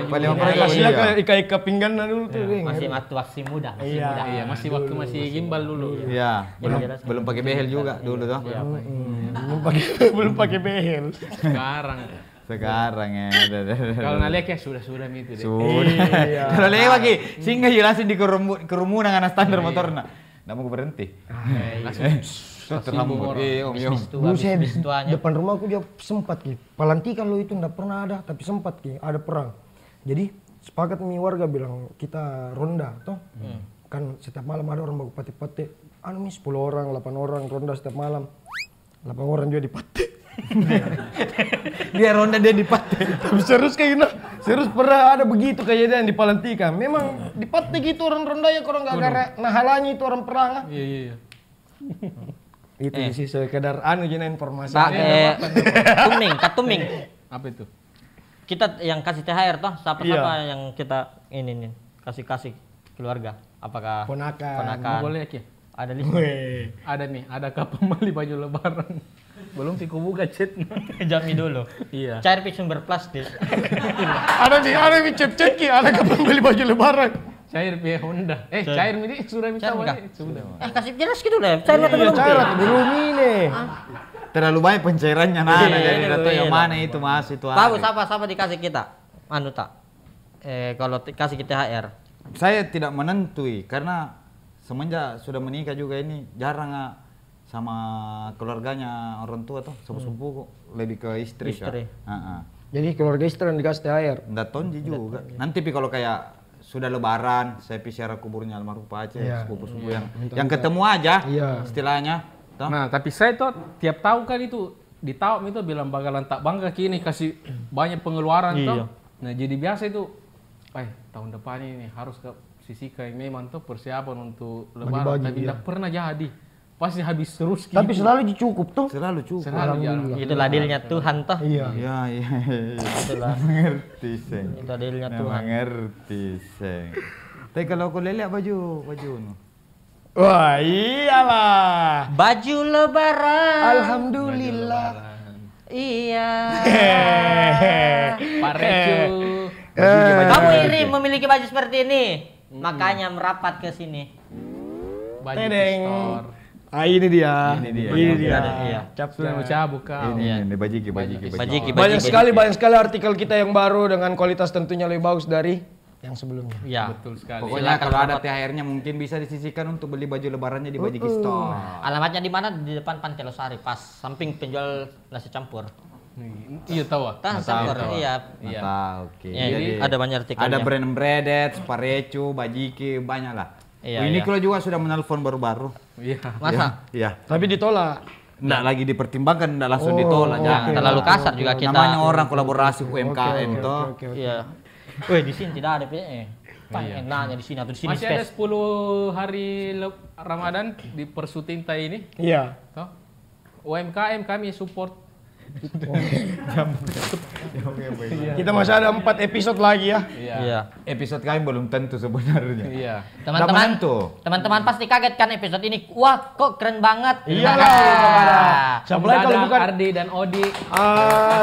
Speaker 1: perang juga
Speaker 2: Hasilnya
Speaker 1: beli.
Speaker 2: kayak ika-ika pinggan dulu tuh. Geng.
Speaker 3: Masih masih muda, masih
Speaker 2: Iya.
Speaker 3: muda.
Speaker 4: Iya, masih waktu masih gimbal dulu.
Speaker 1: Iya, belum pakai behel juga dulu tuh.
Speaker 2: Belum pakai behel.
Speaker 4: Sekarang.
Speaker 1: Sekarang ya.
Speaker 4: Kalau naliak ya sudah Mi itu deh.
Speaker 1: Sudah.
Speaker 2: Iya.
Speaker 1: Kalau lewat ki, singgah jelasin di kerumunan anak standar motorna. Nggak mau berhenti.
Speaker 4: Langsung
Speaker 1: Terhambur. Iya, om.
Speaker 2: Dulu saya
Speaker 3: Habis tuanya.
Speaker 2: depan rumahku dia sempat ki. Pelantikan lo itu enggak pernah ada, tapi sempat ki ada perang. Jadi sepakat mi warga bilang kita ronda toh. Kan setiap malam ada orang baku pati-pati. Anu mi 10 orang, 8 orang ronda setiap malam. 8 orang juga dipati.
Speaker 1: Dia ronda dia dipakai.
Speaker 2: Tapi serius kayak gitu. Serius pernah ada begitu kejadian di Palantika. Memang dipati gitu orang ronda ya orang gak gara nahalangi itu orang perang. Ah.
Speaker 4: Iya.
Speaker 2: Itu sih sekedar anu jena informasi.
Speaker 3: Pak tuming.
Speaker 4: Apa itu?
Speaker 3: Kita yang kasih THR toh, siapa-siapa
Speaker 2: Iya.
Speaker 3: yang kita ini nih kasih keluarga. Apakah
Speaker 2: Ponakan.
Speaker 3: ponakan?
Speaker 4: Boleh ya?
Speaker 3: Ada list.
Speaker 2: Weh.
Speaker 4: Ada nih, ada kapan beli baju lebaran? Belum Piko buka chat.
Speaker 3: Jami dulu.
Speaker 4: Iya.
Speaker 3: Cair sumber plastik.
Speaker 2: Ada nih cek ki, ada kapan beli baju lebaran.
Speaker 4: Cair via Honda. Cair ini sudah minta
Speaker 3: Cair
Speaker 4: balik. Sudah.
Speaker 3: Kasih jelas gitu lah. Cair atau
Speaker 2: Iya,
Speaker 3: belum?
Speaker 2: cair belum ini.
Speaker 1: Terlalu banyak pencairannya nah,
Speaker 3: Iya,
Speaker 1: jadi
Speaker 3: iya,
Speaker 1: nggak tahu yang
Speaker 3: iya.
Speaker 1: mana itu Mas itu.
Speaker 3: Tahu
Speaker 1: ada.
Speaker 3: siapa dikasih kita? Anu tak? Kalau kasih kita THR.
Speaker 1: Saya tidak menentui karena semenjak sudah menikah juga ini jarang sama keluarganya orang tua tuh sepupu kok lebih ke istri.
Speaker 3: Istri.
Speaker 1: Kan?
Speaker 2: Jadi keluarga istri yang dikasih THR.
Speaker 1: Nggak tonji juga. Nanti kalau kayak sudah lebaran, saya ziarah kuburnya almarhum Pak Aceh,
Speaker 2: Iya.
Speaker 1: sepupu-sepupu yang ketemu aja,
Speaker 2: Iya.
Speaker 1: istilahnya. Toh?
Speaker 4: Nah, tapi saya tuh tiap tahun kan itu di tahun itu bilang bakalan tak bangga kini kasih banyak pengeluaran
Speaker 3: Iya.
Speaker 4: toh. Nah, jadi biasa itu tahun depan ini harus ke sisihkan memang tuh persiapan untuk lebaran
Speaker 2: Bagi-bagi,
Speaker 4: tapi
Speaker 2: iya.
Speaker 4: tidak pernah jadi. Pasti habis terus gitu.
Speaker 2: Tapi selalu cukup tuh.
Speaker 1: Selalu cukup.
Speaker 4: Selalu jarang.
Speaker 3: Itulah adilnya Tuhan toh.
Speaker 2: Iya.
Speaker 1: Iya, iya.
Speaker 3: Itulah.
Speaker 1: Mengerti, Seng.
Speaker 3: Itu adilnya
Speaker 1: Nah,
Speaker 3: Tuhan.
Speaker 1: mengerti, Seng. Tapi kalau aku lihat baju nu.
Speaker 2: Wah, iyalah.
Speaker 3: Baju lebaran.
Speaker 2: Alhamdulillah.
Speaker 3: Iya.
Speaker 4: Pak Recu.
Speaker 3: Kamu iri memiliki baju seperti ini. Makanya merapat ke sini.
Speaker 4: Baju
Speaker 2: Tedeng.
Speaker 4: store.
Speaker 2: Ini dia.
Speaker 1: Ini dia.
Speaker 2: Ini dia.
Speaker 3: Iya.
Speaker 2: Cap
Speaker 4: Sudah mau cabut kau.
Speaker 1: Ini bajiki.
Speaker 3: Bajiki.
Speaker 2: Banyak sekali artikel kita yang baru dengan kualitas tentunya lebih bagus dari yang sebelumnya.
Speaker 3: Iya.
Speaker 4: Betul sekali.
Speaker 1: Pokoknya
Speaker 3: Silakan
Speaker 1: kalau ada
Speaker 3: dapat.
Speaker 1: THR-nya mungkin bisa disisihkan untuk beli baju lebarannya di Bajiki Store.
Speaker 3: Alamatnya di mana? Di depan Pantai Losari, pas samping penjual nasi campur.
Speaker 4: Iya tahu ah.
Speaker 3: Nasi campur. Iya.
Speaker 4: Iya.
Speaker 1: Nah, oke.
Speaker 3: Ya,
Speaker 1: Jadi
Speaker 3: ada banyak artikelnya.
Speaker 1: ada brand breaded, Sparecu, Bajiki, banyak lah.
Speaker 3: Iya,
Speaker 1: Ini
Speaker 3: iya.
Speaker 1: kalau juga sudah menelpon baru-baru.
Speaker 4: Iya.
Speaker 3: Masa?
Speaker 1: Iya.
Speaker 2: Tapi ditolak.
Speaker 1: Nggak lagi dipertimbangkan, nggak langsung ditolak.
Speaker 2: oke.
Speaker 1: Jangan
Speaker 3: Terlalu kasar juga kita.
Speaker 1: Namanya orang kolaborasi UMKM toh.
Speaker 2: Oke.
Speaker 3: Iya. Wih, di sini tidak ada PE. Pak, enaknya di sini atau di sini
Speaker 4: Masih ada
Speaker 3: space.
Speaker 4: 10 hari Ramadan di Persutinta ini.
Speaker 2: Iya.
Speaker 4: Toh. UMKM kami support.
Speaker 2: Kita masih ada 4 episode lagi ya.
Speaker 3: Iya.
Speaker 1: Episode kami belum tentu sebenarnya.
Speaker 4: Iya.
Speaker 3: Teman-teman,
Speaker 1: menentu.
Speaker 3: teman-teman pasti kaget kan episode ini. Wah, kok keren banget.
Speaker 2: Iyalah.
Speaker 3: Nah,
Speaker 2: Siapa lagi kalau bukan
Speaker 4: Ardi dan Odi.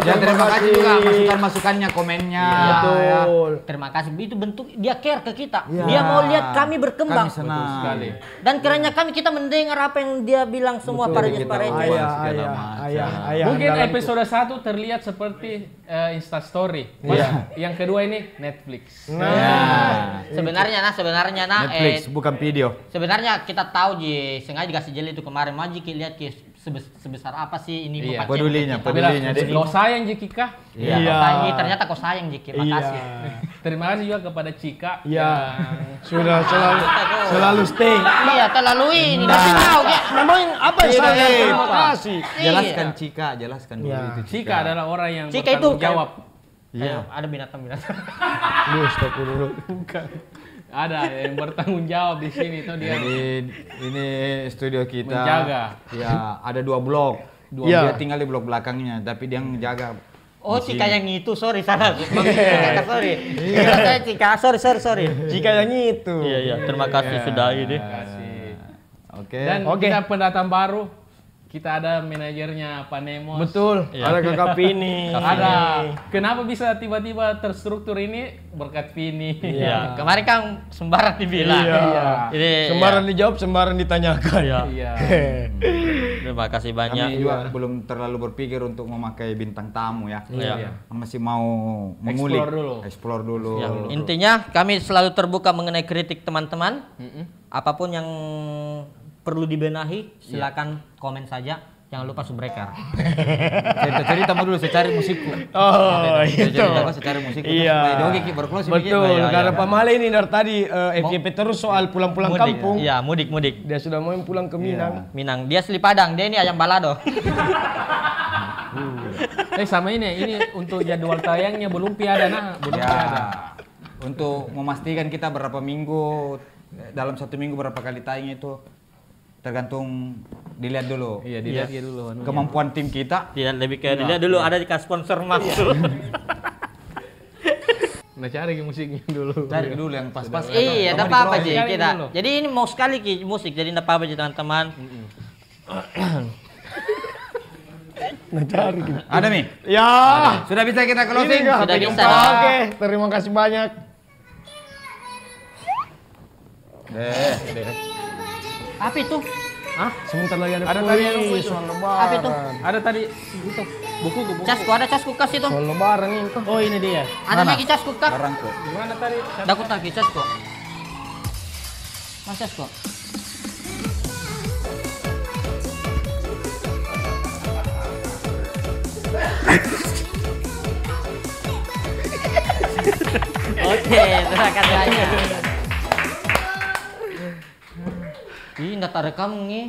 Speaker 1: Ya terima kasih juga masukan-masukannya, komennya.
Speaker 2: Betul.
Speaker 3: terima kasih. Itu bentuk dia care ke kita.
Speaker 1: Iya.
Speaker 3: Dia mau lihat kami berkembang.
Speaker 1: Kami senang.
Speaker 4: Sekali.
Speaker 3: Dan kerennya kami kita mendengar apa yang dia bilang semua para
Speaker 1: Kita
Speaker 3: para
Speaker 1: wah.
Speaker 2: Ayah.
Speaker 4: Mungkin
Speaker 2: dalam-
Speaker 4: episode 1 terlihat seperti Instastory. Yang kedua ini Netflix.
Speaker 2: Nah.
Speaker 3: Sebenarnya nah
Speaker 1: Netflix bukan video.
Speaker 3: sebenarnya kita tahu sengaja dikasih jeli itu kemarin Maji lihat sebesar apa sih ini
Speaker 4: Iya.
Speaker 3: Bapak Cem
Speaker 1: Pedulinya,
Speaker 3: untuk kita.
Speaker 1: pedulinya.
Speaker 4: Bilang, kau sayang Jikika.
Speaker 3: Iya.
Speaker 2: Iya.
Speaker 3: Kau sayang, ternyata kau sayang Jiki, makasih.
Speaker 4: Terima kasih juga kepada Cika.
Speaker 2: Iya. Sudah selalu stay.
Speaker 3: Iya, terlalu ini. Tapi tahu ya.
Speaker 2: Memang apa yang saya terima kasih.
Speaker 1: Jelaskan Cika, jelaskan dulu
Speaker 2: Iya.
Speaker 1: itu
Speaker 4: Cika adalah orang yang
Speaker 3: Cika itu
Speaker 4: bertanggung jawab.
Speaker 1: Iya.
Speaker 3: Ada binatang-binatang.
Speaker 2: Duh, stop dulu.
Speaker 4: Ada yang bertanggung jawab di sini tuh dia.
Speaker 1: Jadi ini studio kita.
Speaker 4: Menjaga.
Speaker 1: Ya, ada 2 blok.
Speaker 2: Iya.
Speaker 1: Dia tinggal di blok belakangnya, tapi dia menjaga.
Speaker 3: Oh,
Speaker 1: di
Speaker 3: Cika
Speaker 1: sini.
Speaker 3: yang itu, sorry salah. Cika, sorry. Saya Cika, sorry.
Speaker 2: Jika yang itu.
Speaker 3: Iya, terima kasih sudah ini.
Speaker 4: Terima kasih.
Speaker 1: Oke.
Speaker 4: Dan
Speaker 2: Oke.
Speaker 4: kita pendatang baru. Kita ada manajernya Pak Nemos.
Speaker 2: Betul. Ada kakak Pini.
Speaker 4: Ada. Kenapa bisa tiba-tiba terstruktur ini berkat Vini?
Speaker 3: Iya. Kemarin kan sembarang dibilang.
Speaker 2: Iya.
Speaker 3: Ini
Speaker 2: Sembarang dijawab, sembarang ditanyakan.
Speaker 4: Iya.
Speaker 3: terima kasih
Speaker 1: Kami
Speaker 3: banyak.
Speaker 1: juga belum terlalu berpikir untuk memakai bintang tamu ya.
Speaker 3: Iya.
Speaker 1: Masih mau mengulik. Explore dulu.
Speaker 3: Ya, intinya kami selalu terbuka mengenai kritik teman-teman. Apapun yang perlu dibenahi, silakan komen saja. Jangan lupa subscriber.
Speaker 1: Cerita dulu, saya cari musikku.
Speaker 2: Oh,
Speaker 1: Saya
Speaker 2: itu.
Speaker 1: cari musikku.
Speaker 2: Iya.
Speaker 1: Supaya joget Ki, baru closing bikin.
Speaker 2: Betul,
Speaker 1: Iya,
Speaker 2: karena
Speaker 1: iya.
Speaker 2: Pak Male ini dari tadi FYP terus soal pulang-pulang kampung.
Speaker 3: Iya, mudik.
Speaker 2: Dia sudah mau pulang ke Minang.
Speaker 3: Minang, dia asli Padang, dia ini ayam balado.
Speaker 4: Sama ini untuk jadwal tayangnya belum ada belum
Speaker 1: Ya.
Speaker 4: ada.
Speaker 1: Untuk memastikan kita berapa minggu, dalam 1 minggu berapa kali tayang itu tergantung dilihat dulu.
Speaker 4: Iya, dilihat ya dulu.
Speaker 1: Kemampuan tim kita.
Speaker 3: Tidak lebih ke dilihat dulu ada dikasih sponsor masuk.
Speaker 4: Nah, cari musiknya dulu.
Speaker 1: Cari dulu yang pas-pas.
Speaker 3: Iya,
Speaker 1: Sama
Speaker 3: tidak apa-apa
Speaker 1: di
Speaker 3: sih
Speaker 4: closing.
Speaker 3: kita.
Speaker 4: Dulu.
Speaker 3: Jadi ini mau sekali Ki musik, jadi tidak apa-apa sih teman-teman.
Speaker 2: Nah cari.
Speaker 1: Ada Mi?
Speaker 2: Ya.
Speaker 1: Sudah bisa kita closing?
Speaker 2: Ini
Speaker 3: Sudah
Speaker 2: HP
Speaker 3: bisa.
Speaker 2: Oke, terima kasih banyak.
Speaker 3: Apa itu?
Speaker 4: Hah?
Speaker 2: Sebentar lagi ada
Speaker 4: tadi yang
Speaker 2: kuis
Speaker 4: itu.
Speaker 2: soal lebaran.
Speaker 3: Apa itu?
Speaker 4: Ada tadi itu buku.
Speaker 3: Casku, ada casku kas itu.
Speaker 2: Soal lebaran itu.
Speaker 4: Oh ini dia.
Speaker 3: Ada lagi casku kah?
Speaker 1: Barangku.
Speaker 4: Gimana tadi?
Speaker 3: Daku lagi casku. Mas casku. Oke, terima kasih banyak. Ih, nggak tahu kamu nih.